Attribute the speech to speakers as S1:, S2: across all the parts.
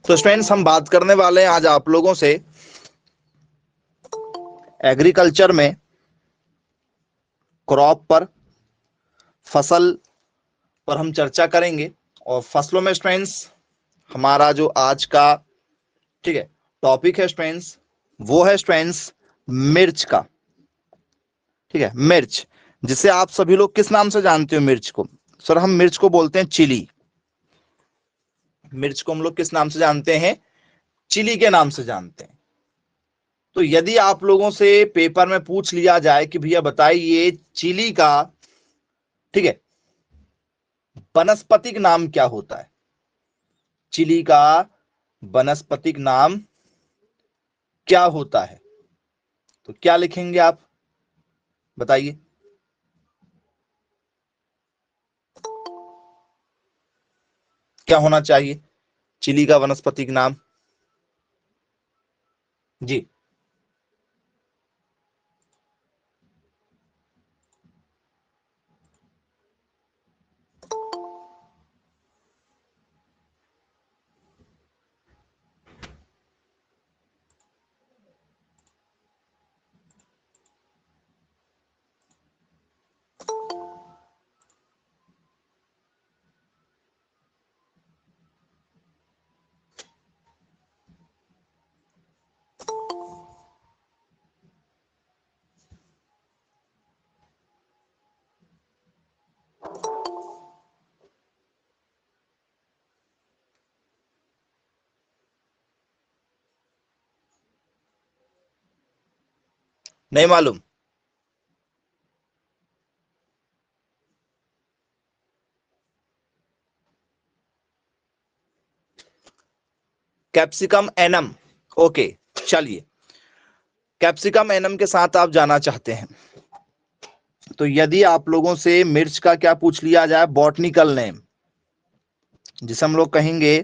S1: तो स्टूडेंट्स हम बात करने वाले हैं आज आप लोगों से एग्रीकल्चर में क्रॉप पर, फसल पर हम चर्चा करेंगे। और फसलों में स्टूडेंट्स हमारा जो आज का ठीक है टॉपिक है स्टूडेंट्स, वो है स्टूडेंट्स मिर्च का। ठीक है, मिर्च, जिसे आप सभी लोग किस नाम से जानते हो? मिर्च को सर हम मिर्च को बोलते हैं चिली। मिर्च को हम लोग किस नाम से जानते हैं? चिली के नाम से जानते हैं। तो यदि आप लोगों से पेपर में पूछ लिया जाए कि भैया बताइए चिली का ठीक है वनस्पतिक नाम क्या होता है, चिली का वनस्पतिक नाम क्या होता है, तो क्या लिखेंगे आप? बताइए। क्या होना चाहिए चिली का वनस्पतिक नाम? जी, नहीं मालूम? Capsicum annuum. ओके, चलिए, कैप्सिकम एनम के साथ आप जाना चाहते हैं तो यदि आप लोगों से मिर्च का क्या पूछ लिया जाए, बॉटनिकल नेम, जिसे हम लोग कहेंगे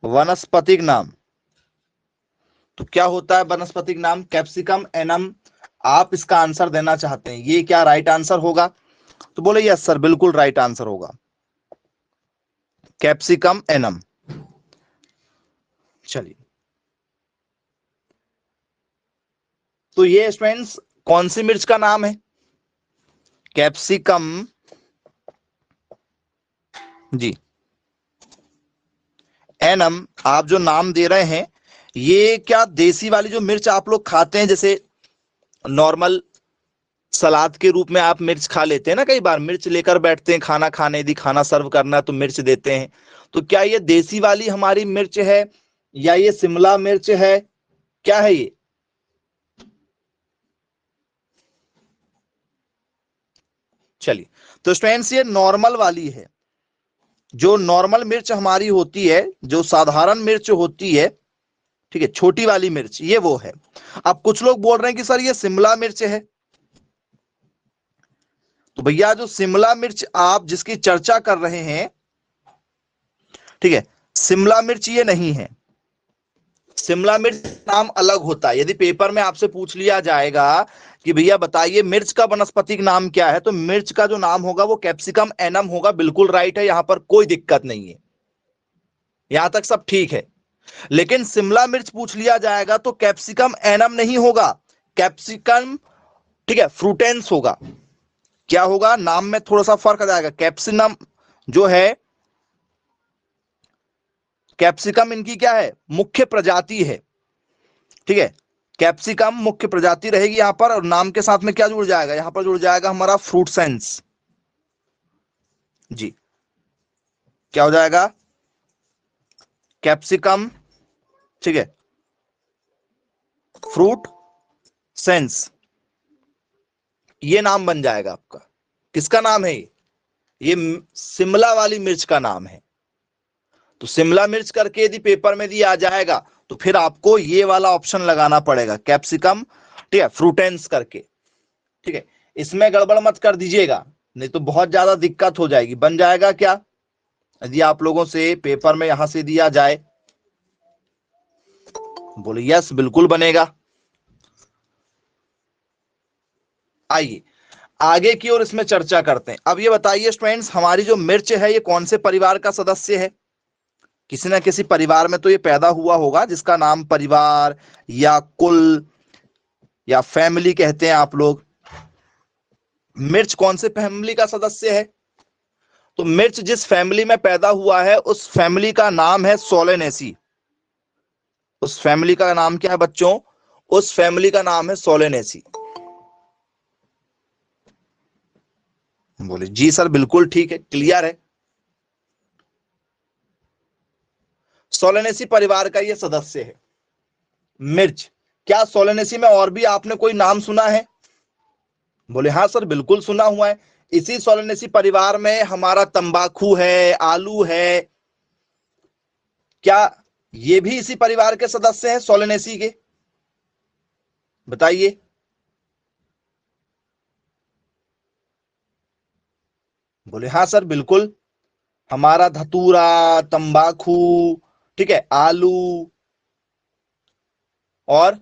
S1: वनस्पतिक नाम, तो क्या होता है वनस्पतिक नाम? Capsicum annuum. आप इसका आंसर देना चाहते हैं, ये क्या राइट आंसर होगा? तो बोले यस सर, बिल्कुल राइट आंसर होगा कैप्सिकम एनम। चलिए, तो ये स्टूडेंट्स कौन सी मिर्च का नाम है? कैप्सिकम जी एनम। आप जो नाम दे रहे हैं, ये क्या देसी वाली जो मिर्च आप लोग खाते हैं, जैसे नॉर्मल सलाद के रूप में आप मिर्च खा लेते हैं ना, कई बार मिर्च लेकर बैठते हैं खाना खाने, यदि खाना सर्व करना है तो मिर्च देते हैं, तो क्या ये देसी वाली हमारी मिर्च है या ये शिमला मिर्च है? क्या है ये? चलिए, तो स्टूडेंट्स ये नॉर्मल वाली है। जो नॉर्मल मिर्च हमारी होती है, जो साधारण मिर्च होती है, ठीक है, छोटी वाली मिर्च, ये वो है। अब कुछ लोग बोल रहे हैं कि सर ये शिमला मिर्च है। तो भैया जो शिमला मिर्च आप जिसकी चर्चा कर रहे हैं, ठीक है, शिमला मिर्च ये नहीं है। शिमला मिर्च नाम अलग होता है। यदि पेपर में आपसे पूछ लिया जाएगा कि भैया बताइए मिर्च का वनस्पतिक नाम क्या है, तो मिर्च का जो नाम होगा वो कैप्सिकम एनम होगा। बिल्कुल राइट है, यहां पर कोई दिक्कत नहीं है, यहां तक सब ठीक है। लेकिन शिमला मिर्च पूछ लिया जाएगा तो कैप्सिकम एनम नहीं होगा, कैप्सिकम ठीक है फ्रूटेंस होगा। क्या होगा? नाम में थोड़ा सा फर्क आ जाएगा। कैप्सिकम जो है, कैप्सिकम इनकी क्या है? मुख्य प्रजाति है। ठीक है, कैप्सिकम मुख्य प्रजाति रहेगी यहां पर, और नाम के साथ में क्या जुड़ जाएगा? यहां पर जुड़ जाएगा हमारा फ्रूट सेंस। जी, क्या हो जाएगा? कैप्सिकम ठीक है फ्रूट सेंस, ये नाम बन जाएगा आपका। किसका नाम है ये शिमला वाली मिर्च का नाम है। तो शिमला मिर्च करके यदि पेपर में दिया जाएगा तो फिर आपको ये वाला ऑप्शन लगाना पड़ेगा, कैप्सिकम ठीक है फ्रूटेंस करके। ठीक है, इसमें गड़बड़ मत कर दीजिएगा, नहीं तो बहुत ज्यादा दिक्कत हो जाएगी। बन जाएगा क्या यदि आप लोगों से पेपर में यहां से दिया जाए? बोले यस, बिल्कुल बनेगा। आइए आगे की ओर इसमें चर्चा करते हैं। अब ये बताइए स्टूडेंट्स, हमारी जो मिर्च है ये कौन से परिवार का सदस्य है? किसी ना किसी परिवार में तो ये पैदा हुआ होगा जिसका नाम परिवार या कुल या फैमिली कहते हैं आप लोग। मिर्च कौन से फैमिली का सदस्य है? तो मिर्च जिस फैमिली में पैदा हुआ है उस फैमिली का नाम है सोलेनेसी। उस फैमिली का नाम क्या है बच्चों? उस फैमिली का नाम है सोलेनेसी। बोले जी सर बिल्कुल ठीक है, क्लियर है। सोलेनेसी परिवार का ये सदस्य है मिर्च। क्या सोलेनेसी में और भी आपने कोई नाम सुना है? बोले हाँ सर बिल्कुल सुना हुआ है। इसी सोलेनेसी परिवार में हमारा तंबाकू है, आलू है। क्या ये भी इसी परिवार के सदस्य हैं सोलेनेसी के? बताइए। बोले हाँ सर बिल्कुल। हमारा धतूरा, तंबाकू, ठीक है, आलू और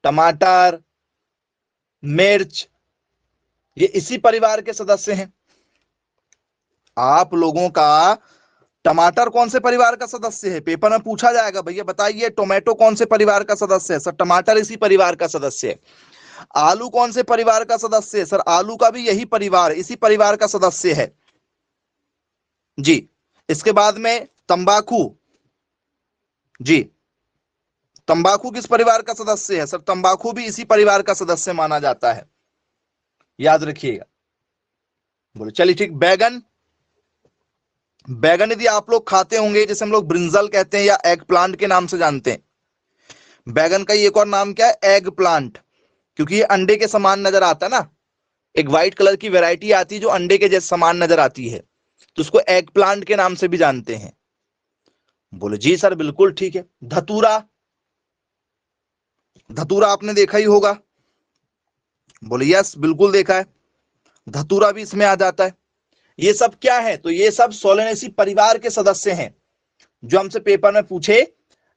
S1: टमाटर, मिर्च, ये इसी परिवार के सदस्य हैं। आप लोगों का टमाटर कौन से परिवार का सदस्य है? पेपर में पूछा जाएगा, भैया बताइए टोमेटो कौन से परिवार का सदस्य है? सर टमाटर इसी परिवार का सदस्य है। आलू कौन से परिवार का सदस्य है? सर आलू का भी यही परिवार, इसी परिवार का सदस्य है जी। इसके बाद में तंबाकू, जी तंबाकू किस परिवार का सदस्य है? सर तंबाकू भी इसी परिवार का सदस्य माना जाता है, याद रखिएगा। बोले चलिए ठीक। बैगन, बैगन यदि आप लोग खाते होंगे, जैसे हम लोग ब्रिंजल कहते हैं या एग प्लांट के नाम से जानते हैं। बैगन का एक और नाम क्या है? एग प्लांट, क्योंकि ये अंडे के समान नजर आता है ना। एक व्हाइट कलर की वैरायटी आती है जो अंडे के जैसे समान नजर आती है, तो उसको एग प्लांट के नाम से भी जानते हैं। बोले जी सर बिल्कुल ठीक है। धतूरा, धतूरा आपने देखा ही होगा। बोले यस बिल्कुल देखा है, धतूरा भी इसमें आ जाता है। ये सब क्या है? तो ये सब सोलेनेसी परिवार के सदस्य हैं जो हमसे पेपर में पूछे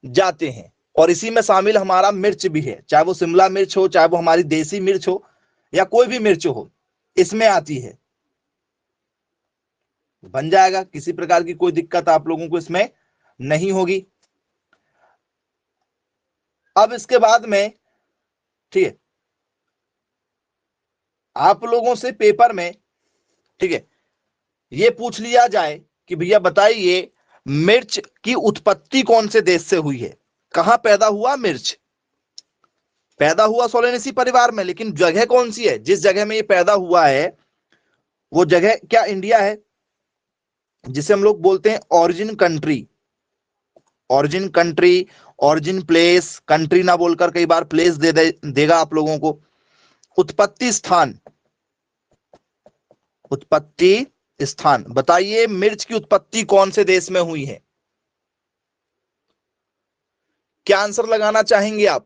S1: जाते हैं। और इसी में शामिल हमारा मिर्च भी है, चाहे वो शिमला मिर्च हो, चाहे वो हमारी देसी मिर्च हो, या कोई भी मिर्च हो, इसमें आती है। बन जाएगा, किसी प्रकार की कोई दिक्कत आप लोगों को इसमें नहीं होगी। अब इसके बाद में, ठीक है, आप लोगों से पेपर में, ठीक है, ये पूछ लिया जाए कि भैया बताइए मिर्च की उत्पत्ति कौन से देश से हुई है? कहां पैदा हुआ मिर्च? पैदा हुआ सोलेनेसी परिवार में, लेकिन जगह कौन सी है? जिस जगह में ये पैदा हुआ है वो जगह क्या इंडिया है, जिसे हम लोग बोलते हैं origin country. Origin country, origin place, country ना बोलकर कई बार प्लेस देगा आप लोगों को। उत्पत्ति स्थान, उत्पत्ति स्थान, बताइए मिर्च की उत्पत्ति कौन से देश में हुई है? क्या आंसर लगाना चाहेंगे आप?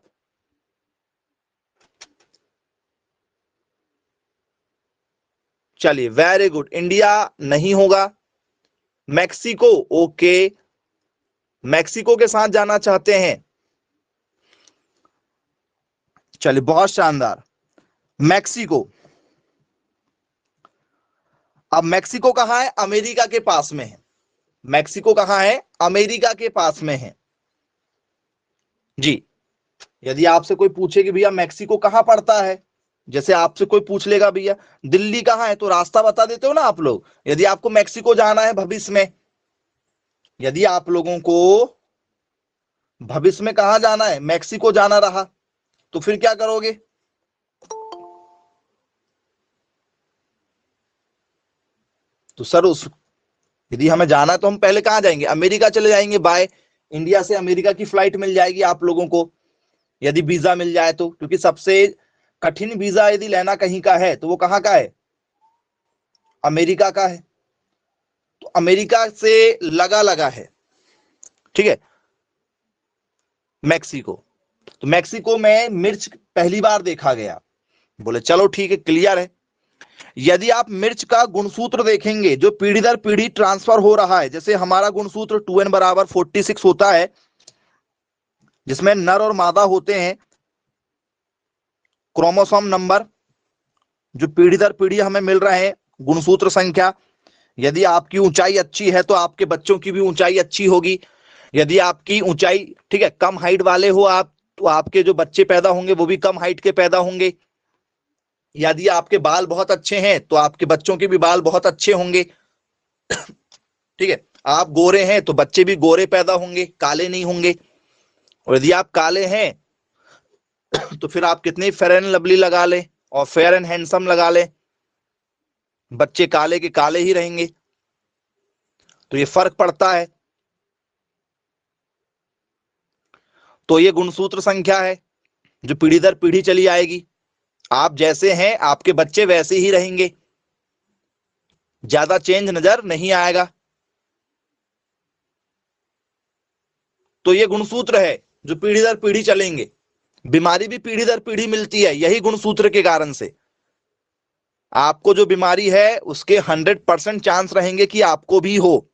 S1: चलिए वेरी गुड, इंडिया नहीं होगा। मैक्सिको, ओके, मैक्सिको के साथ जाना चाहते हैं। चलिए बहुत शानदार, मैक्सिको। अब मैक्सिको कहां है? अमेरिका के पास में है। मैक्सिको कहां है? अमेरिका के पास में है जी। यदि आपसे कोई पूछे कि भैया मैक्सिको कहां पड़ता है, जैसे आपसे कोई पूछ लेगा भैया दिल्ली कहां है, तो रास्ता बता देते हो ना आप लोग। यदि आपको मैक्सिको जाना है भविष्य में, यदि आप लोगों को भविष्य में कहां जाना है, मैक्सिको जाना रहा, तो फिर क्या करोगे? तो सर उस यदि हमें जाना है तो हम पहले कहां जाएंगे? अमेरिका चले जाएंगे। बाय इंडिया से अमेरिका की फ्लाइट मिल जाएगी आप लोगों को, यदि वीजा मिल जाए तो। क्योंकि सबसे कठिन वीजा यदि लेना कहीं का है तो वो कहां का है? अमेरिका का है। तो अमेरिका से लगा लगा है, ठीक है, मैक्सिको। तो मैक्सिको में मिर्च पहली बार देखा गया। बोले चलो ठीक है, क्लियर है। यदि आप मिर्च का गुणसूत्र देखेंगे जो पीढ़ी दर पीढ़ी ट्रांसफर हो रहा है, जैसे हमारा गुणसूत्र 2n बराबर 46 होता है, जिसमें नर और मादा होते हैं, क्रोमोसोम नंबर जो पीढ़ी दर पीढ़ी हमें मिल रहे हैं, गुणसूत्र संख्या, यदि आपकी ऊंचाई अच्छी है तो आपके बच्चों की भी ऊंचाई अच्छी होगी। यदि आपकी ऊंचाई, ठीक है, कम हाइट वाले हो आप, तो आपके जो बच्चे पैदा होंगे वो भी कम हाइट के पैदा होंगे। यदि आपके बाल बहुत अच्छे हैं तो आपके बच्चों के भी बाल बहुत अच्छे होंगे। ठीक है, आप गोरे हैं तो बच्चे भी गोरे पैदा होंगे, काले नहीं होंगे। और यदि आप काले हैं तो फिर आप कितनी फेयर एंड लवली लगा लें और फेयर एंड हैंडसम लगा लें, बच्चे काले के काले ही रहेंगे। तो ये फर्क पड़ता है। तो ये गुणसूत्र संख्या है जो पीढ़ी दर पीढ़ी चली आएगी। आप जैसे हैं आपके बच्चे वैसे ही रहेंगे, ज्यादा चेंज नजर नहीं आएगा। तो ये गुणसूत्र है जो पीढ़ी दर पीढ़ी चलेंगे। बीमारी भी पीढ़ी दर पीढ़ी मिलती है यही गुणसूत्र के कारण से। आपको जो बीमारी है उसके 100% चांस रहेंगे कि आपको भी हो।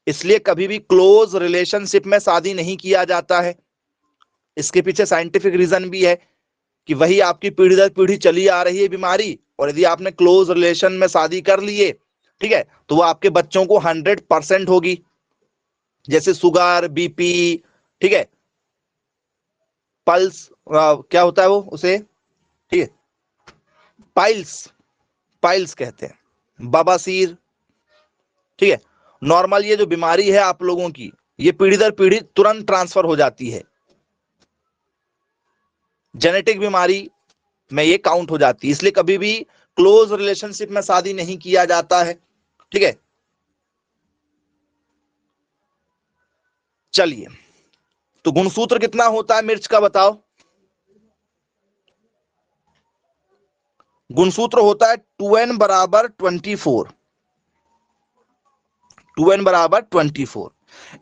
S1: इसलिए कभी भी क्लोज रिलेशनशिप में शादी नहीं किया जाता है। इसके पीछे साइंटिफिक रीजन भी है कि वही आपकी पीढ़ी दर पीढ़ी चली आ रही है बीमारी, और यदि आपने क्लोज रिलेशन में शादी कर लिए, ठीक है, तो वो आपके बच्चों को 100% होगी। जैसे शुगर, बीपी, ठीक है, पल्स, क्या होता है वो उसे, ठीक है, पाइल्स, पाइल्स कहते हैं, बवासीर, ठीक है। नॉर्मल ये जो बीमारी है आप लोगों की, ये पीढ़ी दर पीढ़ी तुरंत ट्रांसफर हो जाती है। जेनेटिक बीमारी में ये काउंट हो जाती है। इसलिए कभी भी क्लोज रिलेशनशिप में शादी नहीं किया जाता है। ठीक है, चलिए, तो गुणसूत्र कितना होता है मिर्च का बताओ। गुणसूत्र होता है 2n बराबर 24। 2n बराबर 24।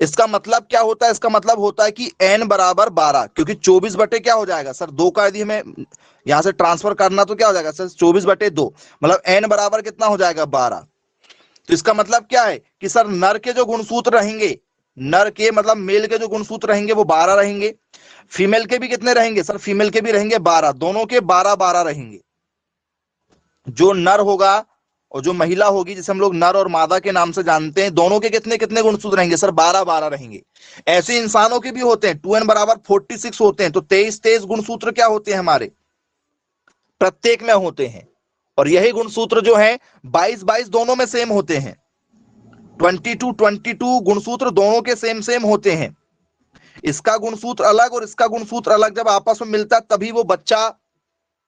S1: इसका मतलब क्या होता है? इसका मतलब होता है कि n बराबर 12, क्योंकि 24 बटे क्या हो जाएगा सर, 2 का यदि हमें यहां से ट्रांसफर करना तो क्या हो जाएगा सर, 24 बटे 2, मतलब n बराबर कितना हो जाएगा 12। तो इसका मतलब क्या है कि सर नर के जो गुणसूत्र रहेंगे, नर के मतलब मेल के जो गुणसूत्र रहेंगे वो 12 रहेंगे। फीमेल के भी कितने रहेंगे सर, फीमेल के भी रहेंगे 12, दोनों के 12-12 रहेंगे। जो नर होगा और जो महिला होगी, जिसे हम लोग नर और मादा के नाम से जानते हैं, दोनों के कितने कितने गुणसूत्र रहेंगे सर, 12-12 रहेंगे। ऐसे इंसानों के भी होते हैं, 2n बराबर 46 होते हैं, तो 23-23 गुणसूत्र क्या होते हैं हमारे, प्रत्येक में होते हैं। और यही गुणसूत्र जो है 22-22 दोनों में सेम होते हैं। 22-22 गुणसूत्र दोनों के सेम सेम होते हैं। इसका गुणसूत्र अलग और इसका गुणसूत्र अलग जब आपस में मिलता है तभी वो बच्चा,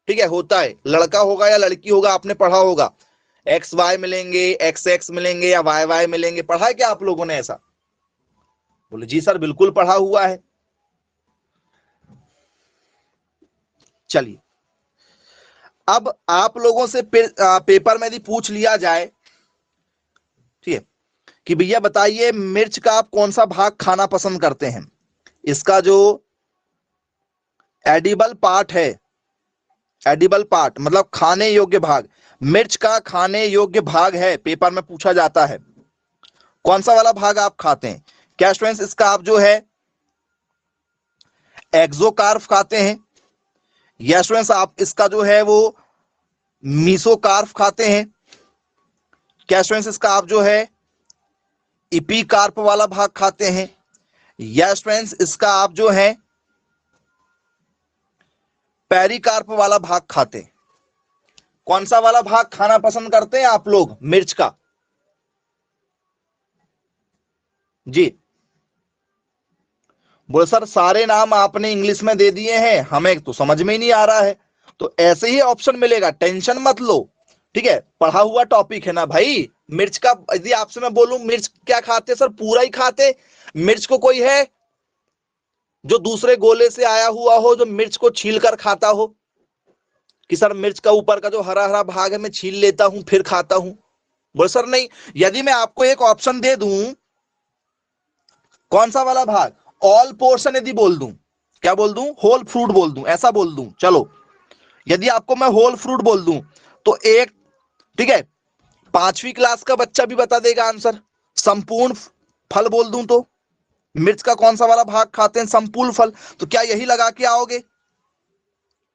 S1: ठीक है, होता है। लड़का होगा या लड़की होगा, आपने पढ़ा होगा, एक्स वाई मिलेंगे, एक्स एक्स मिलेंगे या वाई वाई मिलेंगे। पढ़ा है क्या आप लोगों ने ऐसा? बोले जी सर बिल्कुल पढ़ा हुआ है। चलिए, अब आप लोगों से पेपर में यदि पूछ लिया जाए, ठीक है, कि भैया बताइए मिर्च का आप कौन सा भाग खाना पसंद करते हैं, इसका जो एडिबल पार्ट है, एडिबल पार्ट मतलब खाने योग्य भाग, मिर्च का खाने योग्य भाग है, पेपर में पूछा जाता है, कौन सा वाला भाग आप खाते हैं? क्या स्टूडेंट्स, इसका आप जो है एक्सोकार्प खाते हैं, या स्टूडेंट्स आप इसका जो है वो मीसोकार्प खाते हैं? क्या स्टूडेंट्स इसका आप जो है इपीकार्प वाला भाग खाते हैं, या स्टूडेंट्स इसका आप जो है पेरिकार्प वाला भाग खाते हैं? कौन सा वाला भाग खाना पसंद करते हैं आप लोग मिर्च का? जी बोले सर सारे नाम आपने इंग्लिश में दे दिए हैं, हमें तो समझ में ही नहीं आ रहा है। तो ऐसे ही ऑप्शन मिलेगा, टेंशन मत लो, ठीक है, पढ़ा हुआ टॉपिक है ना भाई। मिर्च का यदि आपसे मैं बोलूं मिर्च क्या खाते सर, पूरा ही खाते? मिर्च को कोई है जो दूसरे गोले से आया हुआ हो, जो मिर्च को छील कर खाता हो, कि सर मिर्च का ऊपर का जो हरा हरा भाग है मैं छील लेता हूं फिर खाता हूं? बोले सर नहीं। यदि मैं आपको एक ऑप्शन दे दूं, कौन सा वाला भाग, ऑल पोर्शन यदि बोल दूं, क्या बोल दूं, होल फ्रूट बोल दूं, ऐसा बोल दूं, चलो यदि आपको मैं होल फ्रूट बोल दूं तो एक, ठीक है, 5वीं क्लास का बच्चा भी बता देगा आंसर। संपूर्ण फल बोल दूं तो मिर्च का कौन सा वाला भाग खाते हैं, संपूर्ण फल, तो क्या यही लगा के आओगे?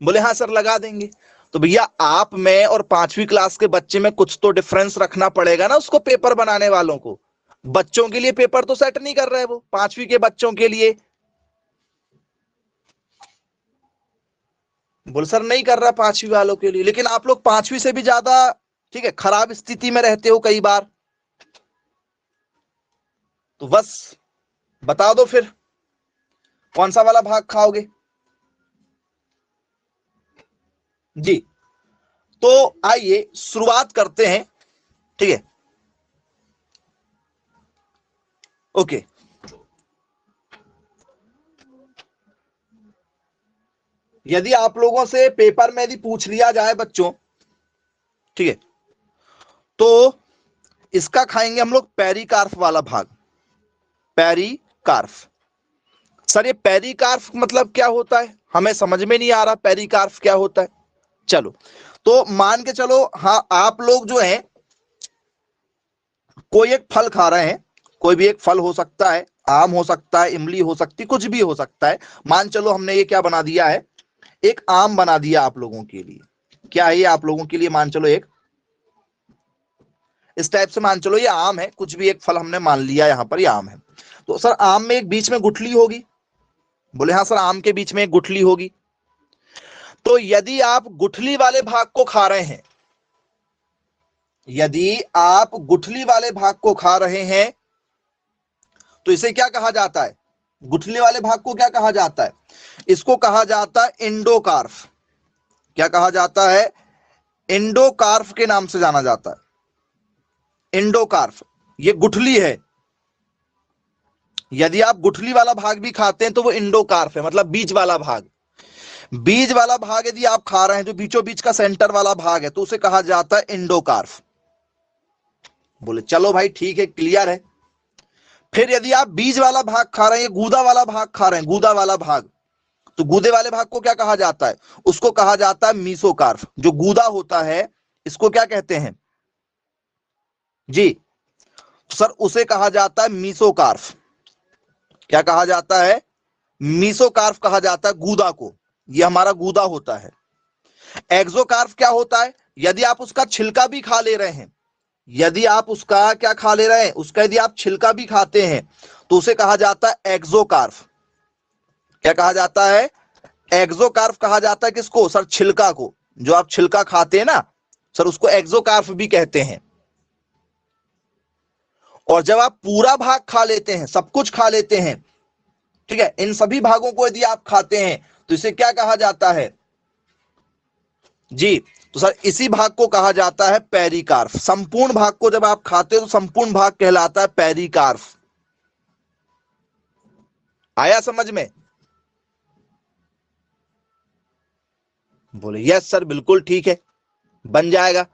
S1: बोले हाँ सर लगा देंगे। तो भैया आप में और 5वीं क्लास के बच्चे में कुछ तो डिफरेंस रखना पड़ेगा ना उसको, पेपर बनाने वालों को। बच्चों के लिए पेपर तो सेट नहीं कर रहे वो, 5वीं के बच्चों के लिए बोल सर नहीं कर रहा 5वीं वालों के लिए, लेकिन आप लोग 5वीं से भी ज्यादा ठीक है खराब स्थिति में रहते हो कई बार। तो बस बता दो फिर कौन सा वाला भाग खाओगे। जी तो आइए शुरुआत करते हैं, ठीक है। ओके, यदि आप लोगों से पेपर में यदि पूछ लिया जाए बच्चों, ठीक है, तो इसका खाएंगे हम लोग पेरिकार्प वाला भाग। पेरिकार्प, सर ये पेरिकार्प मतलब क्या होता है, हमें समझ में नहीं आ रहा पेरिकार्प क्या होता है। चलो तो मान के चलो, हाँ आप लोग जो हैं कोई एक फल खा रहे हैं, कोई भी एक फल हो सकता है, आम हो सकता है, इमली हो सकती, कुछ भी हो सकता है। मान चलो हमने ये क्या बना दिया है, एक आम बना दिया आप लोगों के लिए। क्या है ये आप लोगों के लिए, मान चलो एक इस टाइप से मान चलो ये आम है, कुछ भी एक फल हमने मान लिया यहां पर ये आम है। तो सर आम में एक बीच में गुठली होगी, बोले हाँ सर आम के बीच में एक गुठली होगी। तो यदि आप गुठली वाले भाग को खा रहे हैं, यदि आप गुठली वाले भाग को खा रहे हैं तो इसे क्या कहा जाता है, गुठली वाले भाग को क्या कहा जाता है, इसको कहा जाता है एंडोकार्प। क्या कहा जाता है, एंडोकार्प के नाम से जाना जाता है। एंडोकार्प ये गुठली है, यदि आप गुठली वाला भाग भी खाते हैं तो वो एंडोकार्प है, मतलब बीज वाला भाग। बीज वाला भाग यदि आप खा रहे हैं, जो बीचों बीच का सेंटर वाला भाग है, तो उसे कहा जाता है एंडोकार्प। बोले चलो भाई ठीक है, क्लियर है। फिर यदि आप बीज वाला भाग खा रहे हैं, गूदा वाला भाग खा रहे हैं, गूदा वाला भाग, तो गूदे वाले भाग को क्या कहा जाता है, उसको कहा जाता है मीसोकार्प। जो गूदा होता है इसको क्या कहते हैं जी, सर उसे कहा जाता है मीसोकार्प। क्या कहा जाता है, मीसोकार्प कहा जाता है गूदा को, ये हमारा गूदा होता है। एक्सोकार्प क्या होता है, यदि आप उसका छिलका भी खा ले रहे हैं, यदि आप उसका क्या खा ले रहे हैं, उसका यदि आप छिलका भी खाते हैं तो उसे कहा जाता है एक्सोकार्प। क्या कहा जाता है, एक्सोकार्प कहा जाता है किसको, सर छिलका को। जो आप छिलका खाते हैं ना सर उसको एक्सोकार्प भी कहते हैं। और जब आप पूरा भाग खा लेते हैं, सब कुछ खा लेते हैं, ठीक है, इन सभी भागों को यदि आप खाते हैं तो इसे क्या कहा जाता है जी, तो सर इसी भाग को कहा जाता है पेरिकार्प। संपूर्ण भाग को जब आप खाते हो तो संपूर्ण भाग कहलाता है पेरिकार्प। आया समझ में, बोले यस सर बिल्कुल ठीक है, बन जाएगा।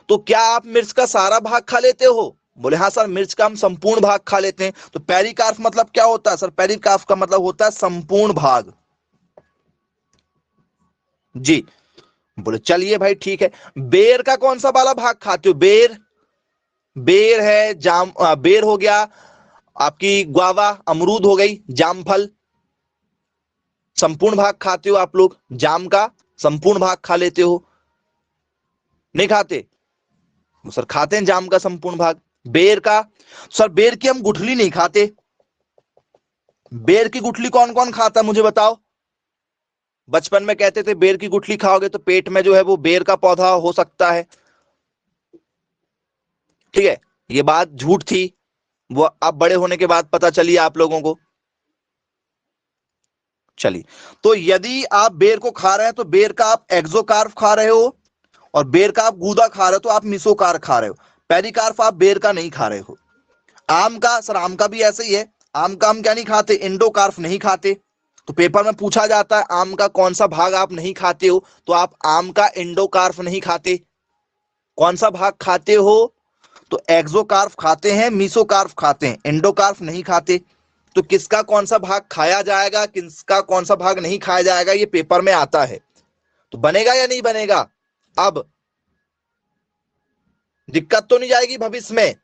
S1: तो क्या आप मिर्च का सारा भाग खा लेते हो, बोले हाँ सर मिर्च का हम संपूर्ण भाग खा लेते हैं। तो पेरिकार्प मतलब क्या होता है, सर पेरिकार्प का मतलब होता है संपूर्ण भाग जी। बोले चलिए भाई ठीक है। बेर का कौन सा वाला भाग खाते हो, बेर, बेर है, बेर हो गया, आपकी ग्वावा अमरूद हो गई, जामफल, संपूर्ण भाग खाते हो आप लोग। जाम का संपूर्ण भाग खा लेते हो, नहीं खाते, सर खाते हैं जाम का संपूर्ण भाग। बेर का, सर बेर की हम गुठली नहीं खाते। बेर की गुठली कौन कौन खाता मुझे बताओ। बचपन में कहते थे बेर की गुठली खाओगे तो पेट में जो है वो बेर का पौधा हो सकता है, ठीक है, ये बात झूठ थी, वो अब बड़े होने के बाद पता चली आप लोगों को। चलिए, तो यदि आप बेर को खा रहे हैं तो बेर का आप एक्सोकार्प खा रहे हो, और बेर का आप गूदा खा रहे हो तो आप मिसोकार्प खा रहे हो। पेरिकार्प आप बेर का नहीं खा रहे हो। आम का, सर आम का भी ऐसे ही है, आम का हम क्या नहीं खाते, एंडोकार्प नहीं खाते। तो पेपर में पूछा जाता है आम का कौन सा भाग आप नहीं खाते हो, तो आप आम का एंडोकार्प नहीं खाते। कौन सा भाग खाते हो, तो एक्सोकार्प खाते हैं, मीसोकार्प खाते हैं, एंडोकार्प नहीं खाते। तो किसका कौन सा भाग खाया जाएगा, किसका कौन सा भाग नहीं खाया जाएगा, ये पेपर में आता है। तो बनेगा या नहीं बनेगा, अब दिक्कत तो नहीं जाएगी भविष्य में,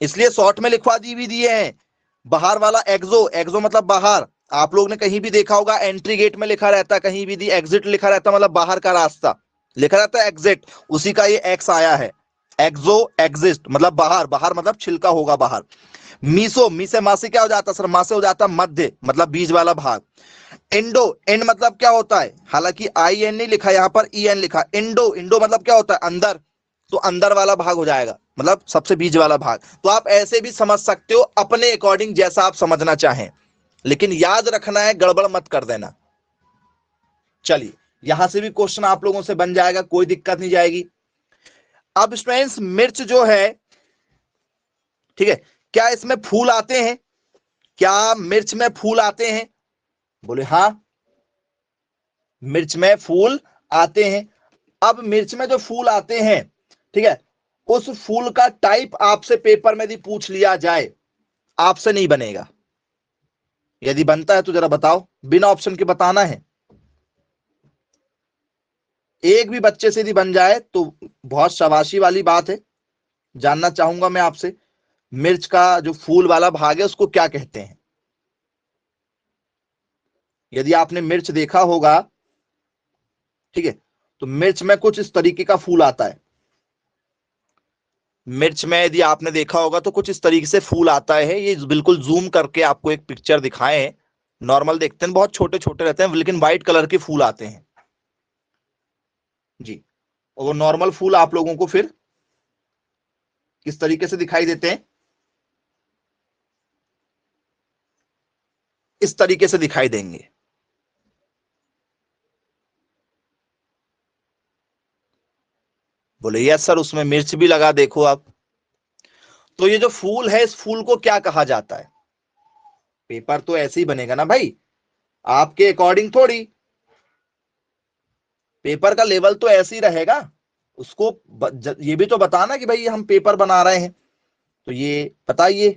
S1: इसलिए शॉर्ट में लिखवा दी भी दिए हैं। बाहर वाला एक्सो, एक्सो मतलब बाहर, आप लोग ने कहीं भी देखा होगा एंट्री गेट में लिखा रहता है, कहीं भी दी एग्जिट लिखा रहता है, मतलब बाहर का रास्ता लिखा रहता है एग्जिट, उसी का ये एक्स आया है। एक्सो एग्जिस्ट मतलब बाहर, बाहर मतलब छिलका होगा बाहर। मीसो, मी से मा से क्या हो जाता है सर, मा से हो जाता मध्य मतलब बीच वाला भाग। इंडो, एंड मतलब क्या होता है, हालांकि आई एन नहीं लिखा यहां पर ई एन लिखा, इंडो, इंडो मतलब क्या होता है अंदर, तो अंदर वाला भाग हो जाएगा मतलब सबसे बीच वाला भाग। तो आप ऐसे भी समझ सकते हो अपने अकॉर्डिंग जैसा आप समझना चाहें, लेकिन याद रखना है, गड़बड़ मत कर देना। चलिए यहां से भी क्वेश्चन आप लोगों से बन जाएगा, कोई दिक्कत नहीं जाएगी। अब स्टूडेंट्स मिर्च जो है, ठीक है, क्या इसमें फूल आते हैं, क्या मिर्च में फूल आते हैं, बोले हाँ मिर्च में फूल आते हैं। अब मिर्च में जो फूल आते हैं, ठीक है, उस फूल का टाइप आपसे पेपर में यदि पूछ लिया जाए, आपसे नहीं बनेगा, यदि बनता है तो जरा बताओ, बिना ऑप्शन के बताना है। एक भी बच्चे से यदि बन जाए तो बहुत शाबाशी वाली बात है। जानना चाहूंगा मैं आपसे, मिर्च का जो फूल वाला भाग है उसको क्या कहते हैं। यदि आपने मिर्च देखा होगा, ठीक है, तो मिर्च में कुछ इस तरीके का फूल आता है। मिर्च में यदि आपने देखा होगा तो कुछ इस तरीके से फूल आता है। ये बिल्कुल जूम करके आपको एक पिक्चर दिखाए हैं, नॉर्मल देखते हैं बहुत छोटे छोटे रहते हैं, लेकिन व्हाइट कलर के फूल आते हैं जी। और वो नॉर्मल फूल आप लोगों को फिर किस तरीके से दिखाई देते हैं, इस तरीके से दिखाई देंगे। बोले यस सर उसमें मिर्च भी लगा देखो आप। तो ये जो फूल है, इस फूल को क्या कहा जाता है। पेपर तो ऐसे ही बनेगा ना भाई, आपके अकॉर्डिंग थोड़ी, पेपर का लेवल तो ऐसे ही रहेगा। उसको ये भी तो बताना कि भाई हम पेपर बना रहे हैं। तो ये बताइए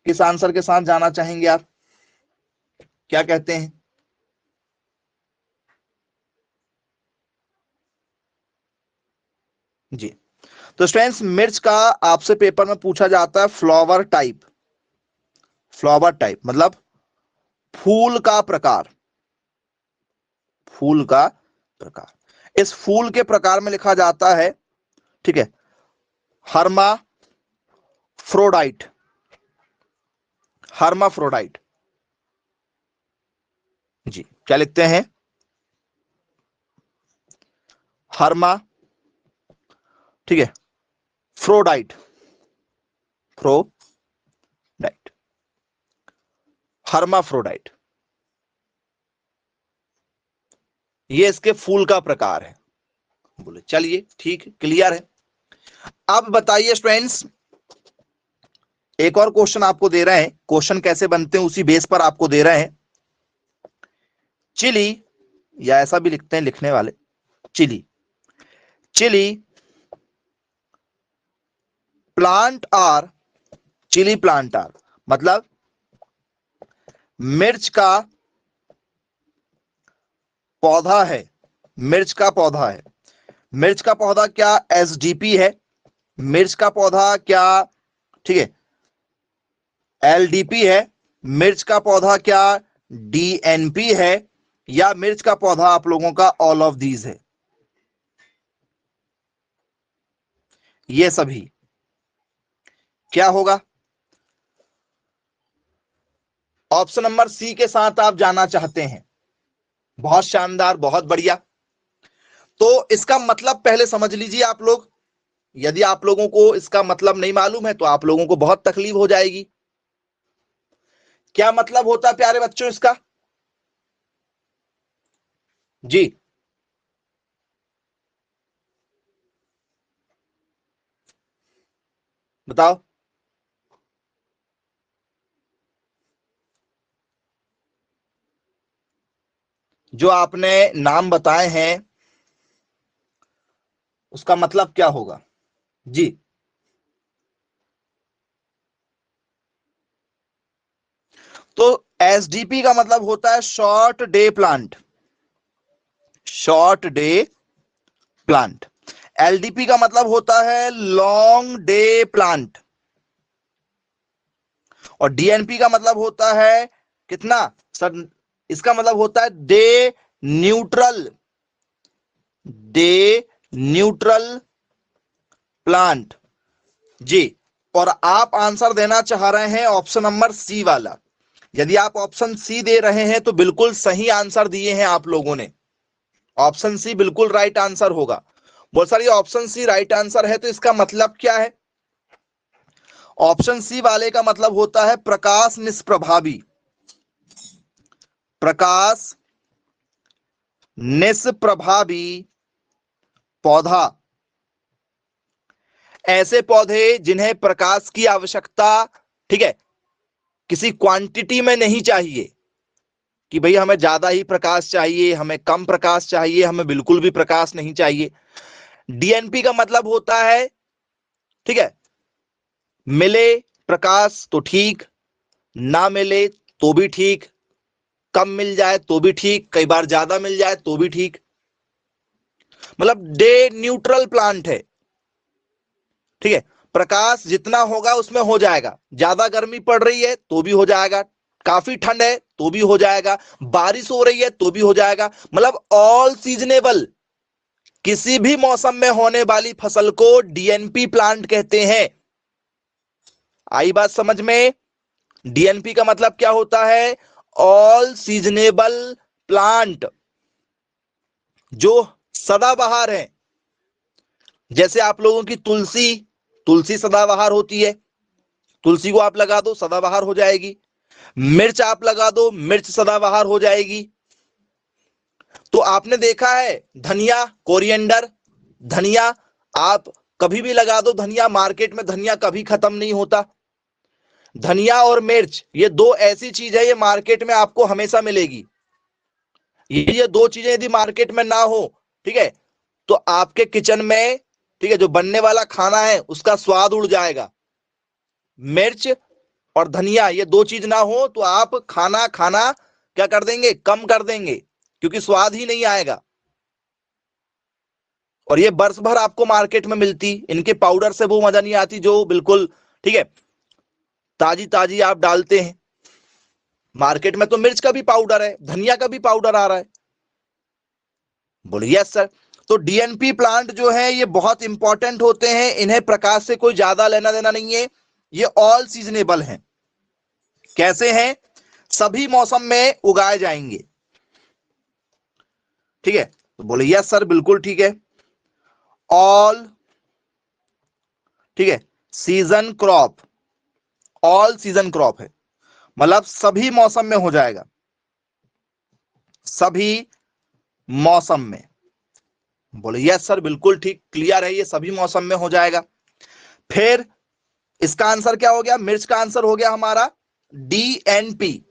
S1: किस आंसर के साथ जाना चाहेंगे आप, क्या कहते हैं। जी, तो स्टूडेंट्स मिर्च का आपसे पेपर में पूछा जाता है फ्लावर टाइप। फ्लावर टाइप मतलब फूल का प्रकार, फूल का प्रकार। इस फूल के प्रकार में लिखा जाता है, ठीक है, हर्माफ्रोडाइट। हर्माफ्रोडाइट जी, क्या लिखते हैं, हर्मा, ठीक है, फ्रोडाइट, फ्रोडाइट, हर्माफ्रोडाइट, ये इसके फूल का प्रकार है। बोले चलिए ठीक क्लियर है। अब बताइए स्टूडेंट्स, एक और क्वेश्चन आपको दे रहे हैं, क्वेश्चन कैसे बनते हैं उसी बेस पर आपको दे रहे हैं। चिली, या ऐसा भी लिखते हैं लिखने वाले, chilli, chilli plant are, chilli plant are मतलब मिर्च का पौधा है, मिर्च का पौधा है। मिर्च का पौधा क्या एसडीपी है, मिर्च का पौधा क्या, ठीक है, एलडीपी है, मिर्च का पौधा क्या डीएनपी है, या मिर्च का पौधा आप लोगों का ऑल ऑफ दीज है। ये सभी क्या होगा। ऑप्शन नंबर सी के साथ आप जाना चाहते हैं, बहुत शानदार बहुत बढ़िया। तो इसका मतलब पहले समझ लीजिए आप लोग, यदि आप लोगों को इसका मतलब नहीं मालूम है तो आप लोगों को बहुत तकलीफ हो जाएगी। क्या मतलब होता है प्यारे बच्चों इसका, जी बताओ। जो आपने नाम बताए हैं उसका मतलब क्या होगा जी। तो एसडीपी का मतलब होता है short day plant, short day plant. LDP का मतलब होता है लॉन्ग डे प्लांट, और डीएनपी का मतलब होता है कितना सर? इसका मतलब होता है day neutral, day neutral plant जी। और आप आंसर देना चाह रहे हैं ऑप्शन नंबर सी वाला। यदि आप ऑप्शन सी दे रहे हैं तो बिल्कुल सही आंसर दिए हैं आप लोगों ने। ऑप्शन सी बिल्कुल राइट आंसर होगा। बोल सर ये ऑप्शन सी राइट आंसर है तो इसका मतलब क्या है? ऑप्शन सी वाले का मतलब होता है प्रकाश निष्प्रभावी, प्रकाश निष्प्रभावी पौधा। ऐसे पौधे जिन्हें प्रकाश की आवश्यकता, ठीक है, किसी क्वांटिटी में नहीं चाहिए कि भाई हमें ज्यादा ही प्रकाश चाहिए, हमें कम प्रकाश चाहिए, हमें बिल्कुल भी प्रकाश नहीं चाहिए। डीएनपी का मतलब होता है, ठीक है, मिले प्रकाश तो ठीक, ना मिले तो भी ठीक, कम मिल जाए तो भी ठीक, कई बार ज्यादा मिल जाए तो भी ठीक। मतलब डे न्यूट्रल प्लांट है, ठीक है। प्रकाश जितना होगा उसमें हो जाएगा, ज्यादा गर्मी पड़ रही है तो भी हो जाएगा, काफी ठंड है तो भी हो जाएगा, बारिश हो रही है तो भी हो जाएगा। मतलब ऑल सीजनेबल, किसी भी मौसम में होने वाली फसल को डीएनपी प्लांट कहते हैं। आई बात समझ में? डीएनपी का मतलब क्या होता है? ऑल सीजनेबल प्लांट, जो सदाबहार है। जैसे आप लोगों की तुलसी, तुलसी सदाबहार होती है, तुलसी को आप लगा दो सदाबहार हो जाएगी। मिर्च आप लगा दो, मिर्च सदाबहार हो जाएगी। तो आपने देखा है धनिया, कोरिएंडर, धनिया आप कभी भी लगा दो, धनिया मार्केट में धनिया कभी खत्म नहीं होता। धनिया और मिर्च ये दो ऐसी चीज है, ये मार्केट में आपको हमेशा मिलेगी। ये दो चीजें यदि मार्केट में ना हो, ठीक है, तो आपके किचन में, ठीक है, जो बनने वाला खाना है उसका स्वाद उड़ जाएगा। मिर्च और धनिया ये दो चीज ना हो तो आप खाना खाना क्या कर देंगे? कम कर देंगे, क्योंकि स्वाद ही नहीं आएगा। और ये बरस भर आपको मार्केट में मिलती, इनके पाउडर से वो मजा नहीं आती जो बिल्कुल, ठीक है, ताजी ताजी आप डालते हैं। मार्केट में तो मिर्च का भी पाउडर है, धनिया का भी पाउडर आ रहा है। बोलिए यस सर। तो डीएनपी प्लांट जो है ये बहुत इंपॉर्टेंट होते हैं, इन्हें प्रकाश से कोई ज्यादा लेना देना नहीं है, ये ऑल सीजनेबल हैं। कैसे हैं? सभी मौसम में उगाए जाएंगे, ठीक है। तो बोले यस सर बिल्कुल ठीक है, ऑल, ठीक है, season crop, all season crop है, मतलब सभी मौसम में हो जाएगा, सभी मौसम में। बोले यस सर बिल्कुल ठीक, क्लियर है, ये सभी मौसम में हो जाएगा। फिर इसका आंसर क्या हो गया? मिर्च का आंसर हो गया हमारा डीएनपी।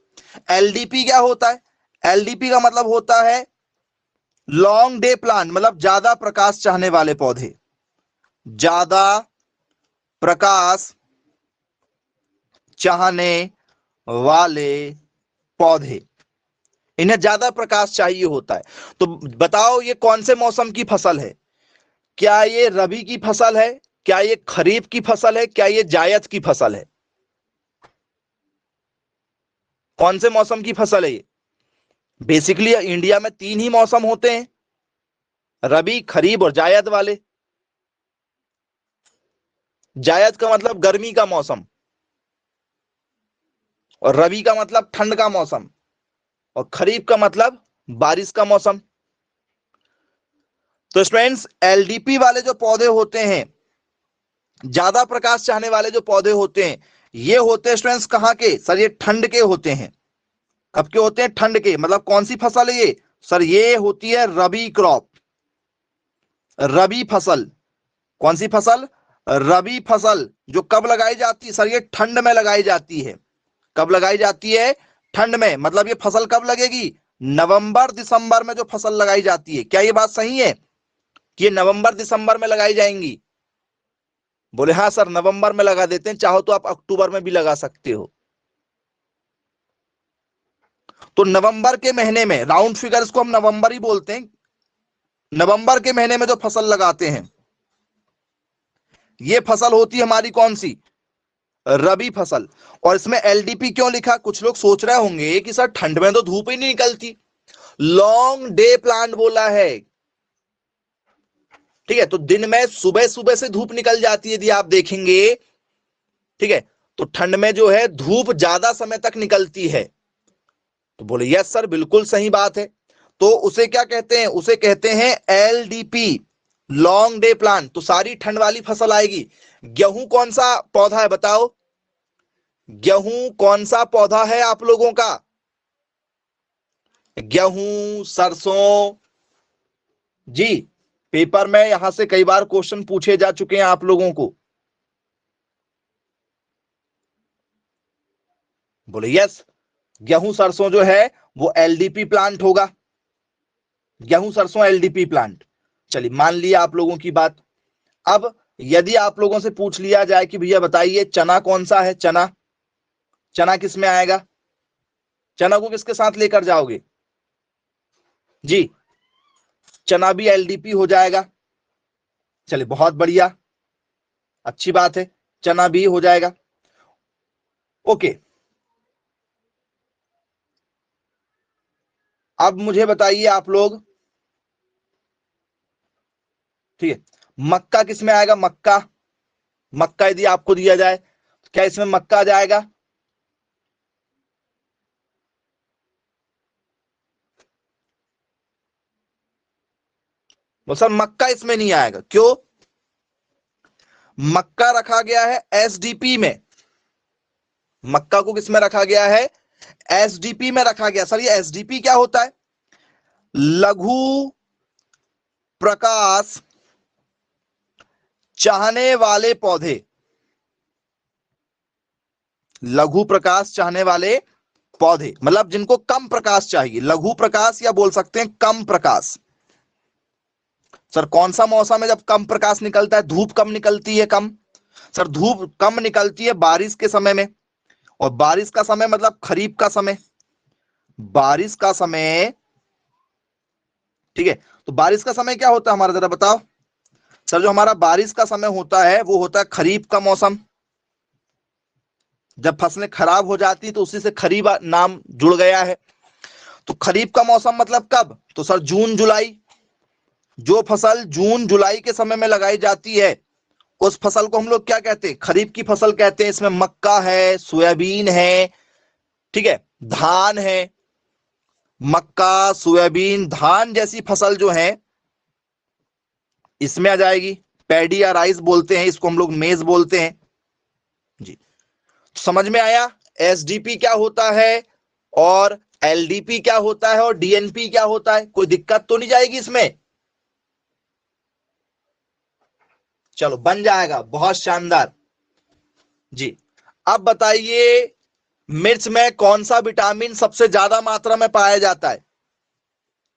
S1: एलडीपी क्या होता है? एलडीपी का मतलब होता है लॉन्ग डे प्लांट, मतलब ज्यादा प्रकाश चाहने वाले पौधे, ज्यादा प्रकाश चाहने वाले पौधे, इन्हें ज्यादा प्रकाश चाहिए होता है। तो बताओ ये कौन से मौसम की फसल है? क्या ये रबी की फसल है, क्या ये खरीफ की फसल है, क्या ये जायद की फसल है? कौन से मौसम की फसल है ये? बेसिकली इंडिया में तीन ही मौसम होते हैं, रबी, खरीफ और जायद वाले। जायद का मतलब गर्मी का मौसम, और रबी का मतलब ठंड का मौसम, और खरीफ का मतलब बारिश का मौसम। तो स्टूडेंट्स एलडीपी वाले जो पौधे होते हैं, ज्यादा प्रकाश चाहने वाले जो पौधे होते हैं, ये होते हैं स्टूडेंट्स कहां के? सर ये ठंड के होते हैं। कब के होते हैं? ठंड के। मतलब कौन सी फसल है ये? सर ये होती है रबी क्रॉप, रबी फसल। कौन सी फसल? रबी फसल। जो कब लगाई जाती है? सर ये ठंड में लगाई जाती है। कब लगाई जाती है? ठंड में। मतलब ये फसल कब लगेगी? नवंबर दिसंबर में जो फसल लगाई जाती है। क्या ये बात सही है कि ये नवंबर दिसंबर में लगाई जाएंगी? बोले हाँ सर नवंबर में लगा देते हैं, चाहो तो आप अक्टूबर में भी लगा सकते हो। तो नवंबर के महीने में, राउंड फिगर्स को हम नवंबर ही बोलते हैं, नवंबर के महीने में जो फसल लगाते हैं, ये फसल होती है हमारी कौन सी? रबी फसल। और इसमें एलडीपी क्यों लिखा? कुछ लोग सोच रहे होंगे कि सर ठंड में तो धूप ही नहीं निकलती, लॉन्ग डे प्लांट बोला है। ठीक है, तो दिन में सुबह सुबह से धूप निकल जाती है, यदि आप देखेंगे। ठीक है, तो ठंड में जो है धूप ज्यादा समय तक निकलती है। तो बोले यस सर, बिल्कुल सही बात है। तो उसे क्या कहते हैं? उसे कहते हैं एलडीपी, लॉन्ग डे प्लांट। तो सारी ठंड वाली फसल आएगी। गेहूं कौन सा पौधा है बताओ? गेहूं कौन सा पौधा है आप लोगों का? गेहूं, सरसों। जी, पेपर में यहां से कई बार क्वेश्चन पूछे जा चुके हैं आप लोगों को। बोले यस, गेहूं सरसों जो है वो एलडीपी प्लांट होगा। गेहूं सरसों एलडीपी प्लांट। चलिए, मान लिया आप लोगों की बात। अब यदि आप लोगों से पूछ लिया जाए कि भैया बताइए चना कौन सा है? चना, चना किस में आएगा? चना को किसके साथ लेकर जाओगे? जी, चना भी एलडीपी हो जाएगा। चलिए, बहुत बढ़िया, अच्छी बात है, चना भी हो जाएगा। ओके, अब मुझे बताइए आप लोग, ठीक है, मक्का किस में आएगा? मक्का, मक्का यदि आपको दिया जाए, क्या इसमें मक्का आ जाएगा? वो सर मक्का इसमें नहीं आएगा, क्यों? मक्का रखा गया है एसडीपी में। मक्का को किस में रखा गया है? एसडीपी में रखा गया। सर ये एसडीपी क्या होता है? लघु प्रकाश चाहने वाले पौधे। लघु प्रकाश चाहने वाले पौधे मतलब जिनको कम प्रकाश चाहिए, लघु प्रकाश, या बोल सकते हैं कम प्रकाश। सर कौन सा मौसम है जब कम प्रकाश निकलता है? धूप कम निकलती है, कम। सर धूप कम निकलती है बारिश के समय में, और बारिश का समय मतलब खरीफ का समय। बारिश का समय, ठीक है, तो बारिश का समय क्या होता है हमारा, जरा बताओ। सर जो हमारा बारिश का समय होता है वो होता है खरीफ का मौसम। जब फसलें खराब हो जाती तो उसी से खरीफ नाम जुड़ गया है। तो खरीफ का मौसम मतलब कब? तो सर जून जुलाई। जो फसल जून जुलाई के समय में लगाई जाती है उस फसल को हम लोग क्या कहते हैं? खरीफ की फसल कहते हैं। इसमें मक्का है, सोयाबीन है, ठीक है, धान है। मक्का, सोयाबीन, धान जैसी फसल जो है इसमें आ जाएगी। पैडी या राइस बोलते हैं इसको हम लोग, मेज बोलते हैं। जी, समझ में आया एसडीपी क्या होता है और एलडीपी क्या होता है और डीएनपी क्या होता है? कोई दिक्कत तो नहीं जाएगी इसमें? चलो, बन जाएगा, बहुत शानदार। जी, अब बताइए मिर्च में कौन सा विटामिन सबसे ज्यादा मात्रा में पाया जाता है?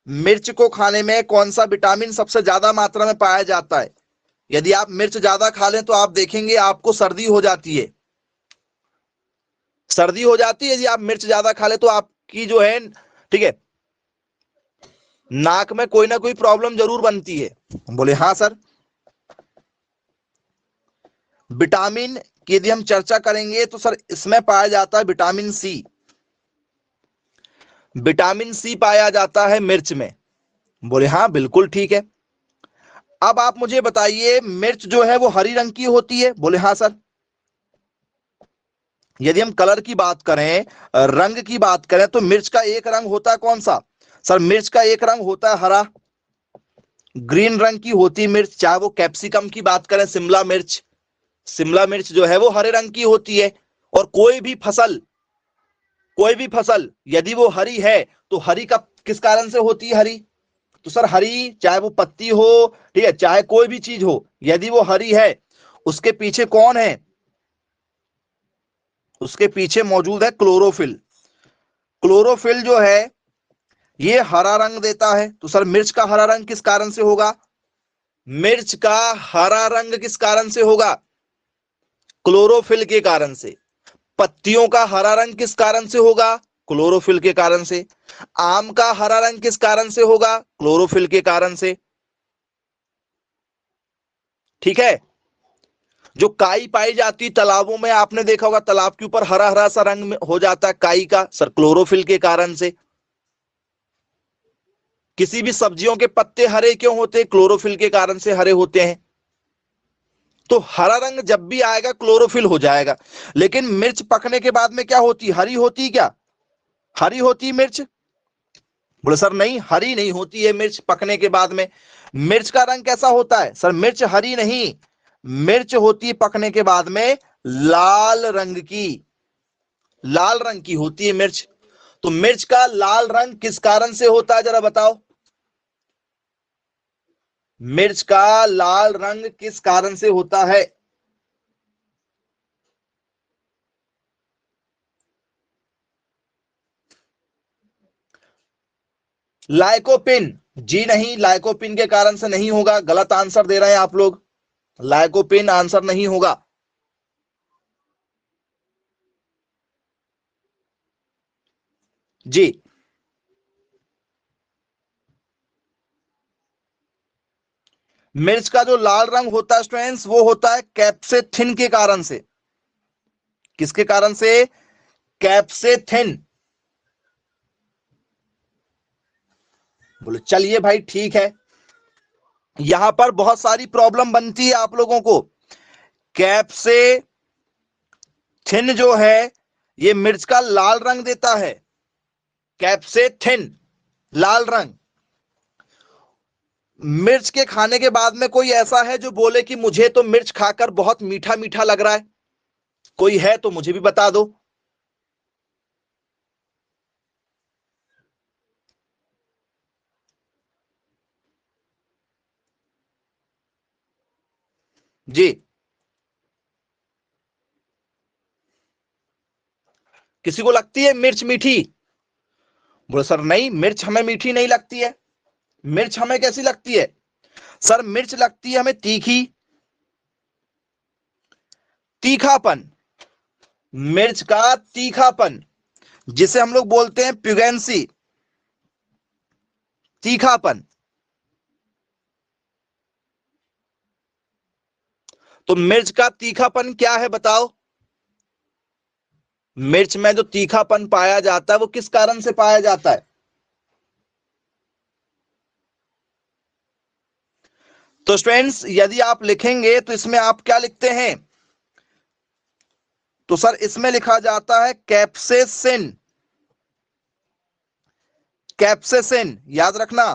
S1: मिर्च को खाने में कौन सा विटामिन सबसे ज्यादा मात्रा में पाया जाता है? यदि आप मिर्च ज्यादा खा लें तो आप देखेंगे आपको सर्दी हो जाती है। सर्दी हो जाती है यदि आप मिर्च ज्यादा खा ले तो आपकी जो है, ठीक है, नाक में कोई ना कोई प्रॉब्लम जरूर बनती है। बोले हाँ सर। विटामिन की यदि हम चर्चा करेंगे तो सर इसमें पाया जाता है विटामिन सी। विटामिन सी पाया जाता है मिर्च में। बोले हाँ, बिल्कुल ठीक है। अब आप मुझे बताइए मिर्च जो है वो हरी रंग की होती है? बोले हाँ सर। यदि हम कलर की बात करें, रंग की बात करें, तो मिर्च का एक रंग होता है कौन सा? सर मिर्च का एक रंग होता है हरा, ग्रीन रंग की होती है मिर्च। चाहे वो कैप्सिकम की बात करें, शिमला मिर्च, शिमला मिर्च जो है वो हरे रंग की होती है। और कोई भी फसल, कोई भी फसल यदि वो हरी है तो हरी का किस कारण से होती है? हरी, तो सर हरी चाहे वो पत्ती हो, ठीक है, चाहे कोई भी चीज हो, यदि वो हरी है उसके पीछे कौन है? उसके पीछे मौजूद है क्लोरोफिल। क्लोरोफिल जो है ये हरा रंग देता है। तो सर मिर्च का हरा रंग किस कारण से होगा? मिर्च का हरा रंग किस कारण से होगा? क्लोरोफिल के कारण से। पत्तियों का हरा रंग किस कारण से होगा? क्लोरोफिल के कारण से। आम का हरा रंग किस कारण से होगा? क्लोरोफिल के कारण से। ठीक है, जो काई पाई जाती तालाबों में, आपने देखा होगा तालाब के ऊपर हरा हरा सा रंग हो जाता है काई का, सर क्लोरोफिल के कारण से। किसी भी सब्जियों के पत्ते हरे क्यों होते? क्लोरोफिल के कारण से हरे होते हैं। तो हरा रंग जब भी आएगा क्लोरोफिल हो जाएगा। लेकिन मिर्च पकने के बाद में क्या होती? हरी होती। क्या हरी होती मिर्च? बोले सर नहीं, हरी नहीं होती है मिर्च पकने के बाद में। मिर्च का रंग कैसा होता है? सर मिर्च हरी नहीं, मिर्च होती है पकने के बाद में लाल रंग की, लाल रंग की होती है मिर्च। तो मिर्च का लाल रंग किस कारण से होता है, जरा बताओ। मिर्च का लाल रंग किस कारण से होता है? लाइकोपिन? जी नहीं, लाइकोपिन के कारण से नहीं होगा, गलत आंसर दे रहे हैं आप लोग। लाइकोपिन आंसर नहीं होगा। जी, मिर्च का जो लाल रंग होता है स्टूडेंट्स, वो होता है कैप्सेथिन के कारण से। किसके कारण से? कैप्सेथिन। बोले चलिए भाई ठीक है। यहां पर बहुत सारी प्रॉब्लम बनती है आप लोगों को। कैप्सेथिन जो है ये मिर्च का लाल रंग देता है। कैप्सेथिन लाल रंग। मिर्च के खाने के बाद में कोई ऐसा है जो बोले कि मुझे तो मिर्च खाकर बहुत मीठा मीठा लग रहा है? कोई है तो मुझे भी बता दो। जी, किसी को लगती है मिर्च मीठी? बोले सर नहीं, मिर्च हमें मीठी नहीं लगती है। मिर्च हमें कैसी लगती है? सर मिर्च लगती है हमें तीखी। तीखापन, मिर्च का तीखापन, जिसे हम लोग बोलते हैं प्यूगेंसी, तीखापन। तो मिर्च का तीखापन क्या है बताओ? मिर्च में जो तीखापन पाया जाता है वो किस कारण से पाया जाता है? तो स्टूडेंट्स यदि आप लिखेंगे तो इसमें आप क्या लिखते हैं? तो सर इसमें लिखा जाता है कैप्सेसिन। कैप्सेसिन याद रखना।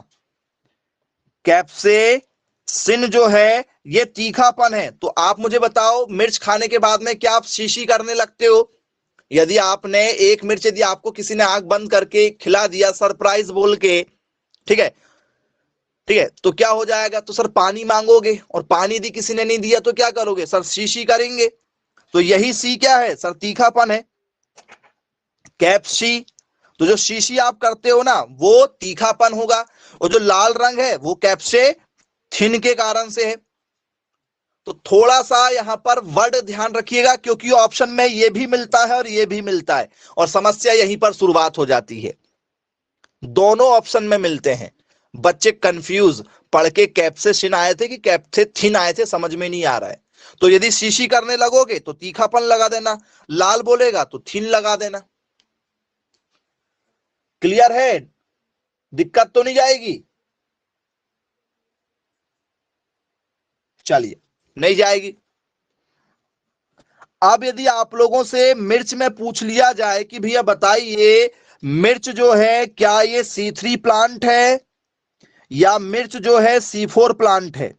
S1: कैप्सेसिन जो है ये तीखापन है। तो आप मुझे बताओ, मिर्च खाने के बाद में क्या आप शीशी करने लगते हो? यदि आपने एक मिर्च, यदि आपको किसी ने आंख बंद करके खिला दिया सरप्राइज बोल के, ठीक है, ठीक है, तो क्या हो जाएगा? तो सर पानी मांगोगे, और पानी यदि किसी ने नहीं दिया तो क्या करोगे? सर शीशी करेंगे। तो यही सी क्या है सर? तीखापन है, कैप्सी। तो जो शीशी आप करते हो ना वो तीखापन होगा, और जो लाल रंग है वो कैप्से थिन के कारण से है। तो थोड़ा सा यहां पर वर्ड ध्यान रखिएगा, क्योंकि ऑप्शन में ये भी मिलता है और ये भी मिलता है, और समस्या यहीं पर शुरुआत हो जाती है। दोनों ऑप्शन में मिलते हैं। बच्चे कंफ्यूज पढ़ के कैप्सेसिन आए थे कि कैप्सेथिन आए थे, समझ में नहीं आ रहा है। तो यदि शीशी करने लगोगे तो तीखापन लगा देना, लाल बोलेगा तो थिन लगा देना। क्लियर है? दिक्कत तो नहीं जाएगी? चलिए, नहीं जाएगी। अब यदि आप लोगों से मिर्च में पूछ लिया जाए कि भैया बताइए, मिर्च जो है क्या ये C3 प्लांट है या मिर्च जो है C4 प्लांट है?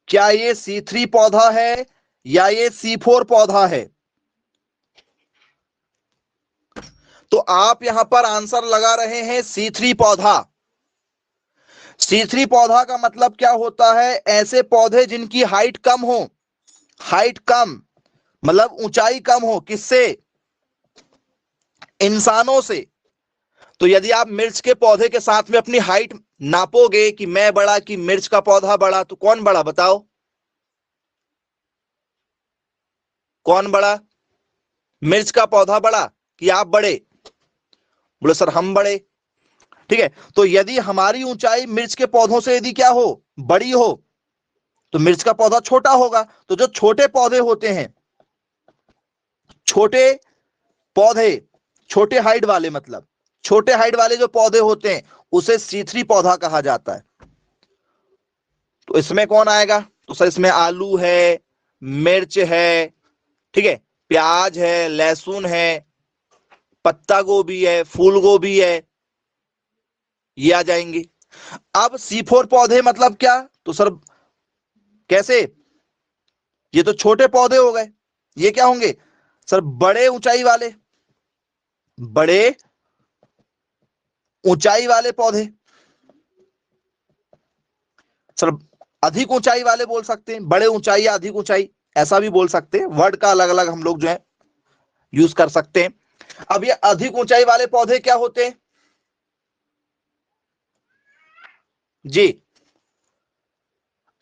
S1: क्या ये C3 पौधा है या ये C4 पौधा है? तो आप यहां पर आंसर लगा रहे हैं C3 पौधा। C3 पौधा का मतलब क्या होता है? ऐसे पौधे जिनकी हाइट कम हो। हाइट कम मतलब ऊंचाई कम हो, किससे? इंसानों से। तो यदि आप मिर्च के पौधे के साथ में अपनी हाइट नापोगे कि मैं बड़ा कि मिर्च का पौधा बड़ा, तो कौन बड़ा बताओ? कौन बड़ा? मिर्च का पौधा बड़ा कि आप बड़े? बोले सर हम बड़े। ठीक है, तो यदि हमारी ऊंचाई मिर्च के पौधों से यदि क्या हो, बड़ी हो, तो मिर्च का पौधा छोटा होगा। तो जो छोटे पौधे होते हैं, छोटे पौधे, छोटे हाइट वाले, मतलब छोटे हाइट वाले जो पौधे होते हैं उसे C3 पौधा कहा जाता है। तो इसमें कौन आएगा? तो सर इसमें आलू है, मिर्च है, ठीक है, प्याज है, लहसुन है, पत्ता गोभी है, फूल गोभी है, ये आ जाएंगे। अब C4 पौधे मतलब क्या? तो सर कैसे? ये तो छोटे पौधे हो गए, ये क्या होंगे सर? बड़े ऊंचाई वाले, बड़े ऊंचाई वाले पौधे। सर अधिक ऊंचाई वाले बोल सकते हैं, बड़े ऊंचाई या अधिक ऊंचाई, ऐसा भी बोल सकते हैं। वर्ड का अलग अलग हम लोग जो है यूज कर सकते हैं। अब ये अधिक ऊंचाई वाले पौधे क्या होते हैं जी?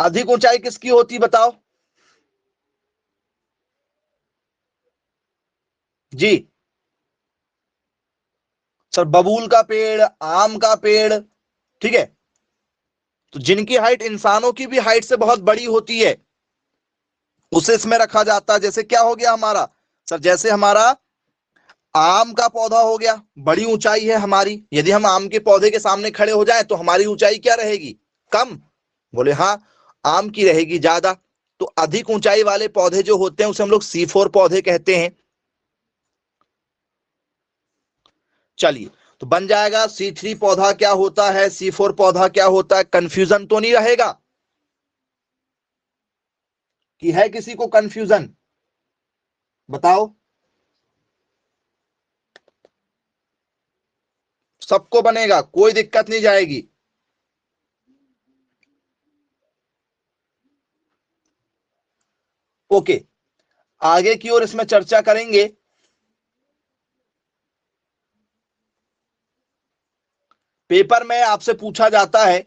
S1: अधिक ऊंचाई किसकी होती बताओ जी? सर बबूल का पेड़, आम का पेड़, ठीक है। तो जिनकी हाइट इंसानों की भी हाइट से बहुत बड़ी होती है उसे इसमें रखा जाता है। जैसे क्या हो गया हमारा सर? जैसे हमारा आम का पौधा हो गया, बड़ी ऊंचाई है हमारी। यदि हम आम के पौधे के सामने खड़े हो जाएं तो हमारी ऊंचाई क्या रहेगी? कम। बोले हाँ, आम की रहेगी ज्यादा। तो अधिक ऊंचाई वाले पौधे जो होते हैं उसे हम लोग C4 पौधे कहते हैं। चलिए, तो बन जाएगा C3 पौधा क्या होता है, C4 पौधा क्या होता है। कंफ्यूजन तो नहीं रहेगा कि है किसी को कंफ्यूजन? बताओ। सबको बनेगा, कोई दिक्कत नहीं जाएगी। ओके, आगे की ओर इसमें चर्चा करेंगे। पेपर में आपसे पूछा जाता है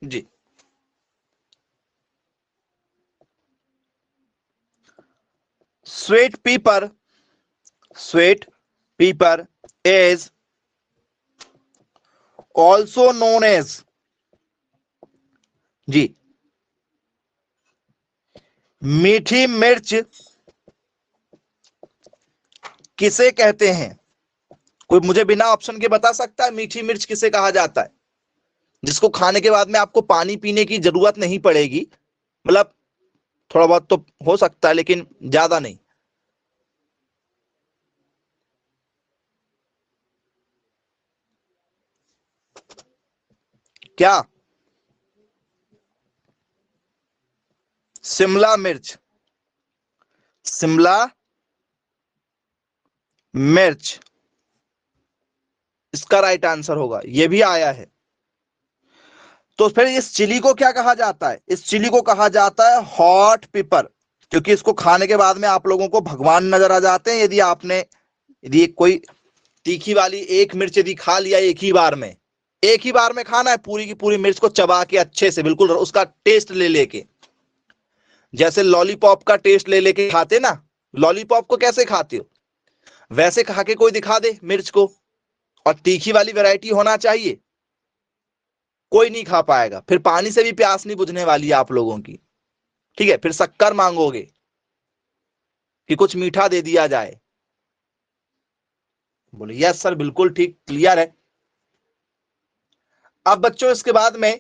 S1: जी, sweet pepper, sweet pepper is also known as जी मीठी मिर्च किसे कहते हैं? कोई मुझे बिना ऑप्शन के बता सकता है मीठी मिर्च किसे कहा जाता है? जिसको खाने के बाद में आपको पानी पीने की जरूरत नहीं पड़ेगी, मतलब थोड़ा बहुत तो हो सकता है लेकिन ज्यादा नहीं। क्या? शिमला मिर्च, शिमला मिर्च इसका राइट आंसर होगा, यह भी आया है। तो फिर इस चिली को क्या कहा जाता है? इस चिली को कहा जाता है हॉट पेपर, क्योंकि इसको खाने के बाद में आप लोगों को भगवान नजर आ जाते हैं। यदि कोई तीखी वाली एक मिर्च यदि खा लिया एक ही बार में खाना है पूरी की पूरी मिर्च को चबा के अच्छे से, बिल्कुल उसका टेस्ट ले लेके, जैसे लॉलीपॉप का टेस्ट ले लेके खाते ना, लॉलीपॉप को कैसे खाते हो वैसे खा के कोई दिखा दे मिर्च को, और तीखी वाली वैरायटी होना चाहिए, कोई नहीं खा पाएगा। फिर पानी से भी प्यास नहीं बुझने वाली आप लोगों की, ठीक है। फिर शक्कर मांगोगे कि कुछ मीठा दे दिया जाए। बोले यस सर, बिल्कुल ठीक, क्लियर है। अब बच्चों इसके बाद में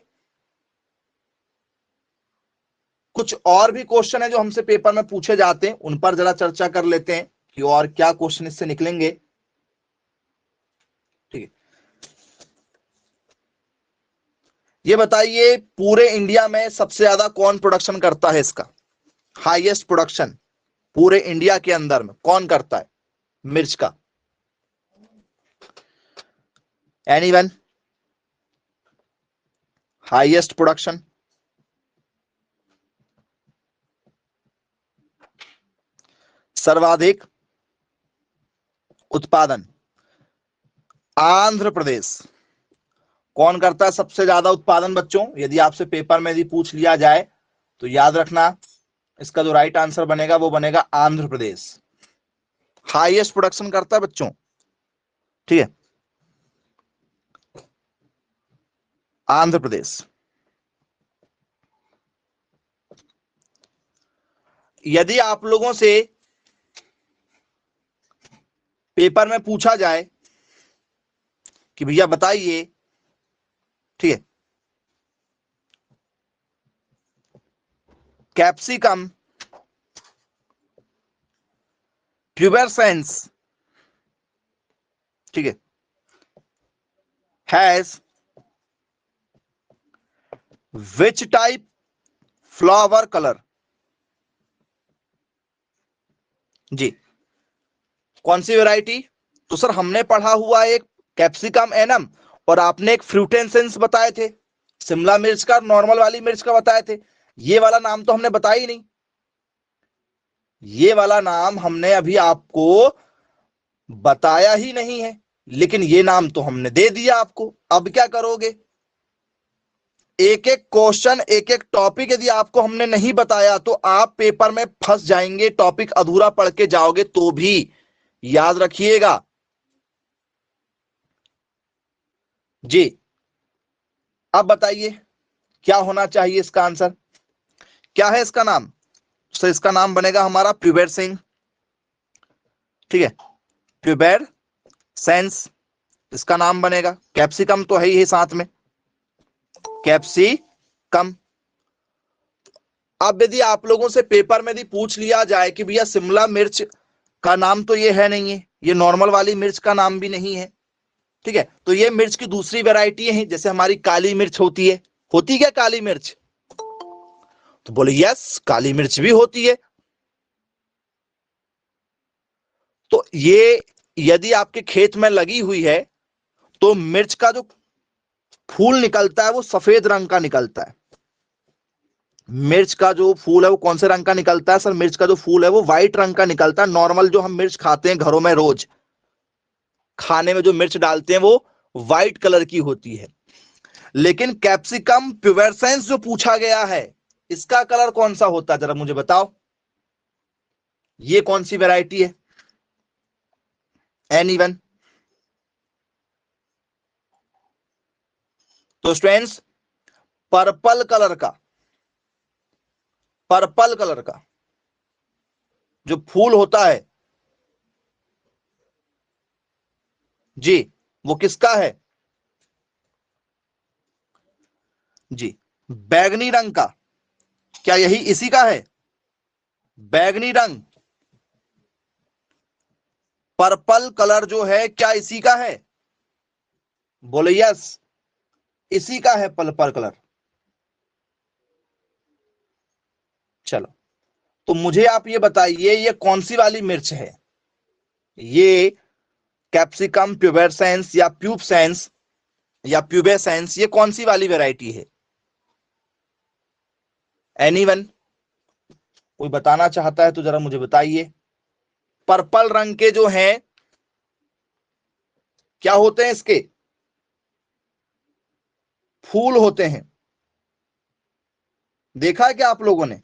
S1: कुछ और भी क्वेश्चन है जो हमसे पेपर में पूछे जाते हैं, उन पर जरा चर्चा कर लेते हैं कि और क्या क्वेश्चन इससे निकलेंगे, ठीक है। ये बताइए पूरे इंडिया में सबसे ज्यादा कौन प्रोडक्शन करता है इसका? हाईएस्ट प्रोडक्शन पूरे इंडिया के अंदर में कौन करता है मिर्च का? एनीवन? Highest production? सर्वाधिक उत्पादन? आंध्र प्रदेश। कौन करता है सबसे ज्यादा उत्पादन बच्चों? यदि आपसे पेपर में यदि पूछ लिया जाए तो याद रखना, इसका जो राइट आंसर बनेगा वो बनेगा आंध्र प्रदेश। हाईएस्ट प्रोडक्शन करता है बच्चों, ठीक है, आंध्र प्रदेश। यदि आप लोगों से पेपर में पूछा जाए कि भैया बताइए, ठीक है, कैप्सिकम प्यूबरसेंस, ठीक है, has which type flower colour, जी कौन सी वैरायटी? तो सर हमने पढ़ा हुआ एक कैप्सिकम एनम और आपने एक फ्रूटेंसेंस बताए थे, शिमला मिर्च का नॉर्मल वाली मिर्च का बताए थे। ये वाला नाम तो हमने बताया ही नहीं, ये वाला नाम हमने अभी आपको बताया ही नहीं है, लेकिन ये नाम तो हमने दे दिया आपको। अब क्या करोगे? एक एक क्वेश्चन, एक एक टॉपिक यदि आपको हमने नहीं बताया तो आप पेपर में फंस जाएंगे, टॉपिक अधूरा पढ़ के जाओगे तो भी। याद रखिएगा जी। अब बताइए क्या होना चाहिए इसका आंसर? क्या है इसका नाम? तो इसका नाम बनेगा हमारा प्यूबेर सिंह, ठीक है, प्यूबेर सेंस इसका नाम बनेगा। कैप्सिकम तो है ही साथ में, कैप्सिकम। अब यदि आप लोगों से पेपर में यदि पूछ लिया जाए कि भैया शिमला मिर्च का नाम तो ये है नहीं है, ये नॉर्मल वाली मिर्च का नाम भी नहीं है, ठीक है, तो ये मिर्च की दूसरी वैरायटी है, जैसे हमारी काली मिर्च होती है। होती क्या काली मिर्च? तो बोले यस, काली मिर्च भी होती है। तो ये यदि आपके खेत में लगी हुई है तो मिर्च का जो फूल निकलता है वो सफेद रंग का निकलता है। मिर्च का जो फूल है वो कौन से रंग का निकलता है? सर मिर्च का जो फूल है वो व्हाइट रंग का निकलता है। नॉर्मल जो हम मिर्च खाते हैं घरों में, रोज खाने में जो मिर्च डालते हैं वो व्हाइट कलर की होती है। लेकिन कैप्सिकम प्यूबरसेंस जो पूछा गया है, इसका कलर कौन सा होता है जरा मुझे बताओ। ये कौन सी वैरायटी है? एनीवन? तो स्टूडेंट्स पर्पल कलर का, पर्पल कलर का जो फूल होता है जी, वो किसका है? जी बैगनी रंग का। क्या यही इसी का है? बैगनी रंग, पर्पल कलर जो है क्या इसी का है? बोले यस, इसी का है पर्पल कलर। चलो, तो मुझे आप ये बताइए ये कौन सी वाली मिर्च है? ये कैप्सिकम प्यूबरसेंस या प्यूबसेंस या प्यूबेसेंस, ये कौन सी वाली वैरायटी है? एनीवन? कोई बताना चाहता है तो जरा मुझे बताइए। पर्पल रंग के जो हैं क्या होते हैं? इसके फूल होते हैं। देखा है क्या आप लोगों ने?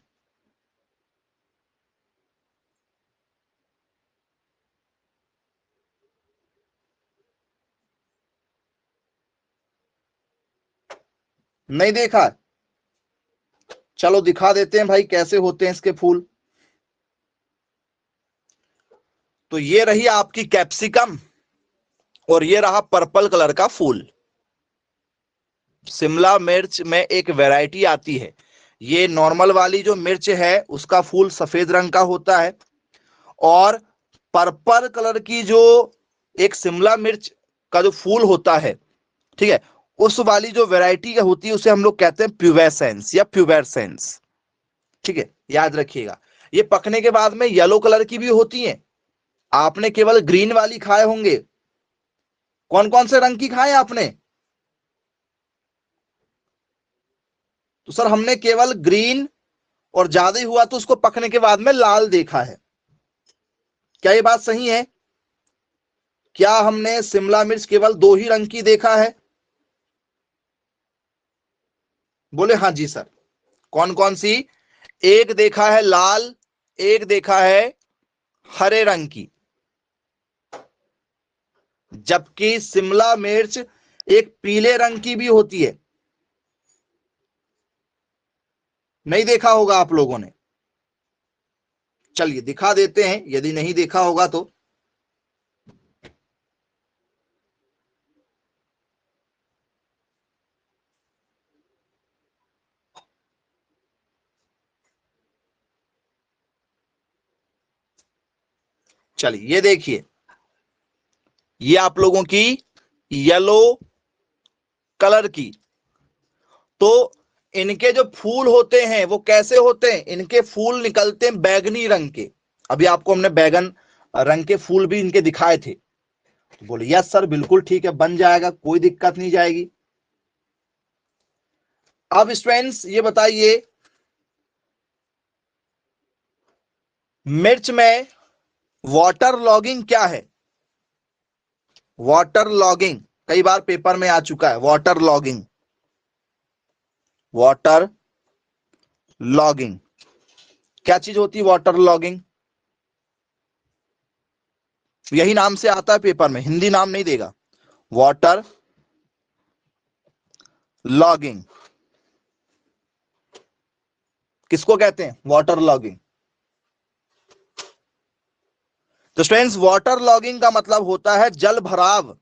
S1: नहीं देखा? चलो दिखा देते हैं भाई कैसे होते हैं इसके फूल। तो ये रही आपकी कैप्सिकम और ये रहा पर्पल कलर का फूल। शिमला मिर्च में एक वैरायटी आती है, ये नॉर्मल वाली जो मिर्च है उसका फूल सफेद रंग का होता है, और पर्पल कलर की जो एक शिमला मिर्च का जो फूल होता है, ठीक है, उस वाली जो वैरायटी होती है उसे हम लोग कहते हैं प्यूबेसेंस या प्यूबरसेंस, ठीक है, याद रखिएगा। ये पकने के बाद में येलो कलर की भी होती है। आपने केवल ग्रीन वाली खाए होंगे। कौन कौन से रंग की खाए आपने? तो सर हमने केवल ग्रीन और ज्यादा ही हुआ तो उसको पकने के बाद में लाल देखा है। क्या ये बात सही है? क्या हमने शिमला मिर्च केवल दो ही रंग की देखा है? बोले हाँ जी सर। कौन कौन सी? एक देखा है लाल, एक देखा है हरे रंग की, जबकि शिमला मिर्च एक पीले रंग की भी होती है। नहीं देखा होगा आप लोगों ने। चलिए दिखा देते हैं यदि नहीं देखा होगा तो। चलिए ये देखिए, ये आप लोगों की येलो कलर की। तो इनके जो फूल होते हैं वो कैसे होते हैं? इनके फूल निकलते हैं बैगनी रंग के। अभी आपको हमने बैगन रंग के फूल भी इनके दिखाए थे। तो बोले यस सर बिल्कुल ठीक है, बन जाएगा, कोई दिक्कत नहीं जाएगी। अब स्टूडेंट्स ये बताइए, मिर्च में वाटर लॉगिंग क्या है? वाटर लॉगिंग कई बार पेपर में आ चुका है। वाटर लॉगिंग, वाटर लॉगिंग क्या चीज होती है? वाटर लॉगिंग यही नाम से आता है पेपर में, हिंदी नाम नहीं देगा। वाटर लॉगिंग किसको कहते हैं? Water logging. तो स्टूडेंट्स वाटर लॉगिंग का मतलब होता है जल भराव।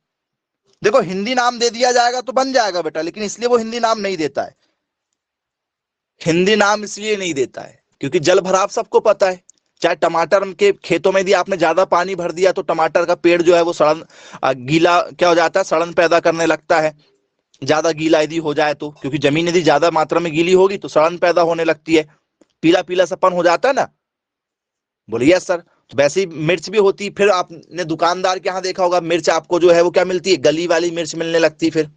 S1: देखो हिंदी नाम दे दिया जाएगा तो बन जाएगा बेटा, लेकिन इसलिए वो हिंदी नाम नहीं देता है। हिंदी नाम इसलिए नहीं देता है क्योंकि जल भराव सबको पता है। चाहे टमाटर के खेतों में यदि आपने ज्यादा पानी भर दिया तो टमाटर का पेड़ जो है वो सड़न, गीला क्या हो जाता है, सड़न पैदा करने लगता है। ज्यादा गीला यदि हो जाए तो, क्योंकि जमीन यदि ज्यादा मात्रा में गीली होगी तो सड़न पैदा होने लगती है, पीला पीला सपन हो जाता है ना। बोलिए यस सर। तो वैसी मिर्च भी होती। फिर आपने दुकानदार के यहाँ देखा होगा, मिर्च आपको जो है वो क्या मिलती है? गली वाली मिर्च मिलने लगती। फिर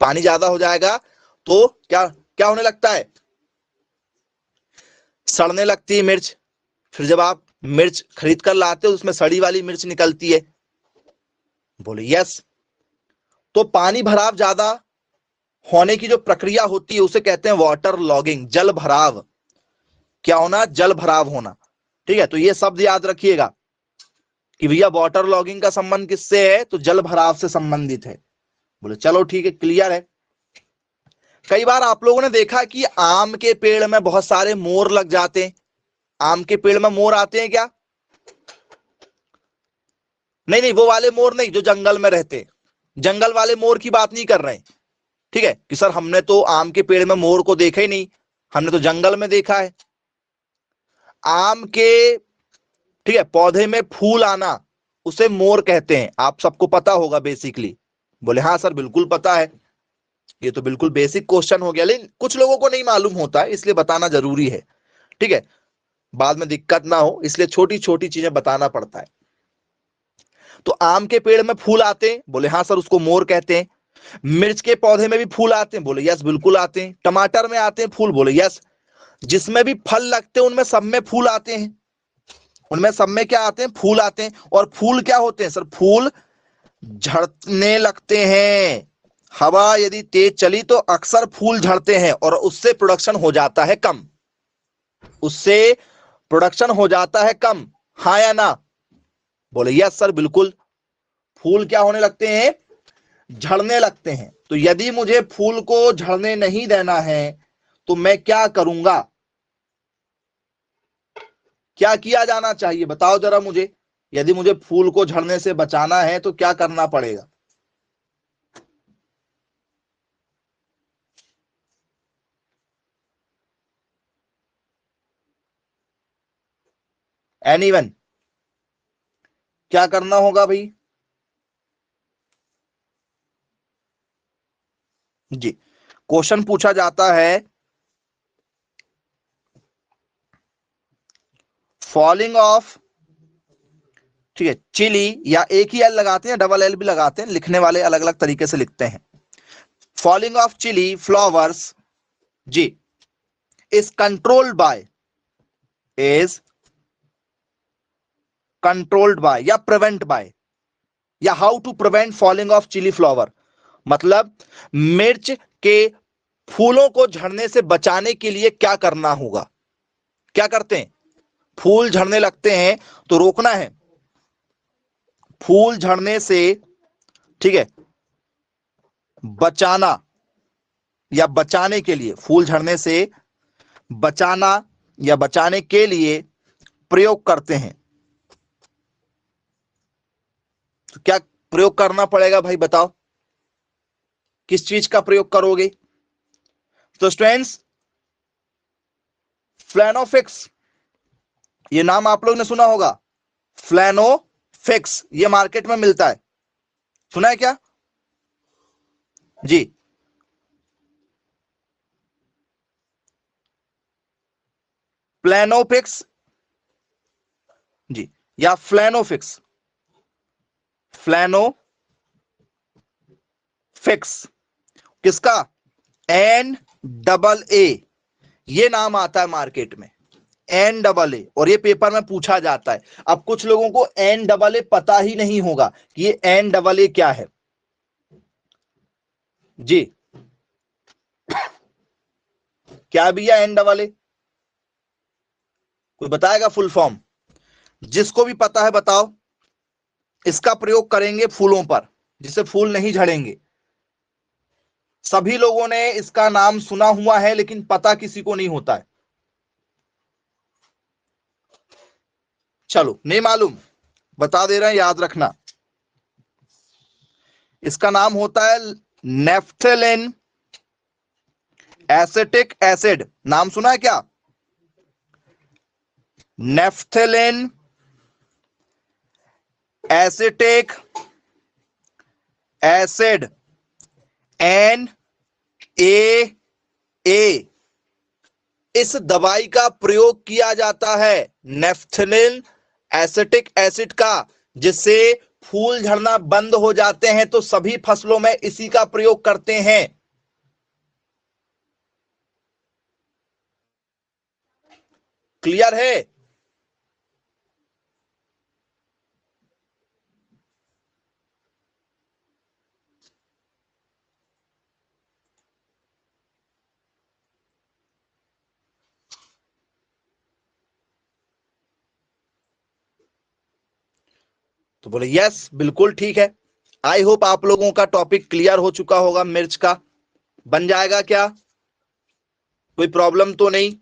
S1: पानी ज्यादा हो जाएगा तो क्या क्या होने लगता है? सड़ने लगती है मिर्च। फिर जब आप मिर्च खरीद कर लाते हो उसमें सड़ी वाली मिर्च निकलती है। बोले यस। तो पानी भराव ज्यादा होने की जो प्रक्रिया होती है उसे कहते हैं वाटर लॉगिंग, जल भराव। क्या होना? जल भराव होना। ठीक है, तो ये शब्द याद रखिएगा कि भैया वाटर लॉगिंग का संबंध किससे है? तो जल भराव से संबंधित है। बोले चलो ठीक है, क्लियर है। कई बार आप लोगों ने देखा कि आम के पेड़ में बहुत सारे मोर लग जाते हैं। आम के पेड़ में मोर आते हैं क्या? नहीं नहीं, वो वाले मोर नहीं जो जंगल में रहते। जंगल वाले मोर की बात नहीं कर रहे हैं। ठीक है कि सर हमने तो आम के पेड़ में मोर को देखा ही नहीं, हमने तो जंगल में देखा है। आम के, ठीक है, पौधे में फूल आना उसे मोर कहते हैं। आप सबको पता होगा बेसिकली। बोले हाँ सर बिल्कुल पता है। ये तो बिल्कुल बेसिक क्वेश्चन हो गया, लेकिन कुछ लोगों को नहीं मालूम होता है इसलिए बताना जरूरी है। ठीक है, बाद में दिक्कत ना हो इसलिए छोटी छोटी चीजें बताना पड़ता है। तो आम के पेड़ में फूल आते हैं, बोले हाँ सर उसको मोर कहते हैं। मिर्च के पौधे में भी फूल आते हैं, बोले यस बिल्कुल आते हैं। टमाटर में आते हैं फूल, बोले यस। जिसमें भी फल लगते हैं उनमें सब में फूल आते हैं। उनमें सब में क्या आते हैं? फूल आते हैं। और फूल क्या होते हैं सर? फूल झड़ने लगते हैं। हवा यदि तेज चली तो अक्सर फूल झड़ते हैं और उससे प्रोडक्शन हो जाता है कम। उससे प्रोडक्शन हो जाता है कम, हाँ या ना? बोले यस सर बिल्कुल। फूल क्या होने लगते हैं? झड़ने लगते हैं। तो यदि मुझे फूल को झड़ने नहीं देना है तो मैं क्या करूंगा? क्या किया जाना चाहिए बताओ जरा मुझे। यदि मुझे फूल को झड़ने से बचाना है तो क्या करना पड़ेगा? एनीवन? क्या करना होगा भाई? जी, क्वेश्चन पूछा जाता है फॉलिंग ऑफ, ठीक है, चिली, या एक ही एल लगाते हैं, डबल एल भी लगाते हैं, लिखने वाले अलग अलग तरीके से लिखते हैं। फॉलिंग ऑफ चिली फ्लावर्स, जी, is controlled by, is controlled by या प्रिवेंट बाय, या how to prevent falling of chilli flower. मतलब मिर्च के फूलों को झड़ने से बचाने के लिए क्या करना होगा? क्या करते हैं? फूल झड़ने लगते हैं तो रोकना है। फूल झड़ने से ठीक है, बचाना या बचाने के लिए, फूल झड़ने से बचाना या बचाने के लिए प्रयोग करते हैं। तो क्या प्रयोग करना पड़ेगा भाई, बताओ किस चीज का प्रयोग करोगे? तो स्टूडेंट्स, फ्लैनोफिक्स, ये नाम आप लोग ने सुना होगा, फ्लैनोफिक्स, ये मार्केट में मिलता है, सुना है क्या जी? प्लेनोफिक्स जी, या फ्लैनोफिक्स, फ्लैनोफिक्स किसका? NAA, ये नाम आता है मार्केट में, NAA, और ये पेपर में पूछा जाता है। अब कुछ लोगों को NAA पता ही नहीं होगा कि ये NAA क्या है जी। क्या भैया NAA? कोई बताएगा फुल फॉर्म? जिसको भी पता है बताओ। इसका प्रयोग करेंगे फूलों पर, जिससे फूल नहीं झड़ेंगे। सभी लोगों ने इसका नाम सुना हुआ है, लेकिन पता किसी को नहीं होता है। चलो, नहीं मालूम, बता दे रहे हैं, याद रखना। इसका नाम होता है नेफ्थेलिन एसिटिक एसिड। नाम सुना है क्या? नेफ्थेलिन एसिटिक एसिड, NAA, इस दवाई का प्रयोग किया जाता है, नेफ्थेलिन एसिटिक एसिड का, जिससे फूल झड़ना बंद हो जाते हैं। तो सभी फसलों में इसी का प्रयोग करते हैं। क्लियर है? तो बोले यस, बिल्कुल ठीक है। आई होप आप लोगों का टॉपिक क्लियर हो चुका होगा। मिर्च का बन जाएगा क्या? कोई प्रॉब्लम तो नहीं?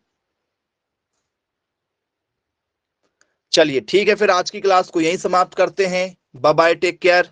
S1: चलिए ठीक है, फिर आज की क्लास को यहीं समाप्त करते हैं। Bye bye, take care.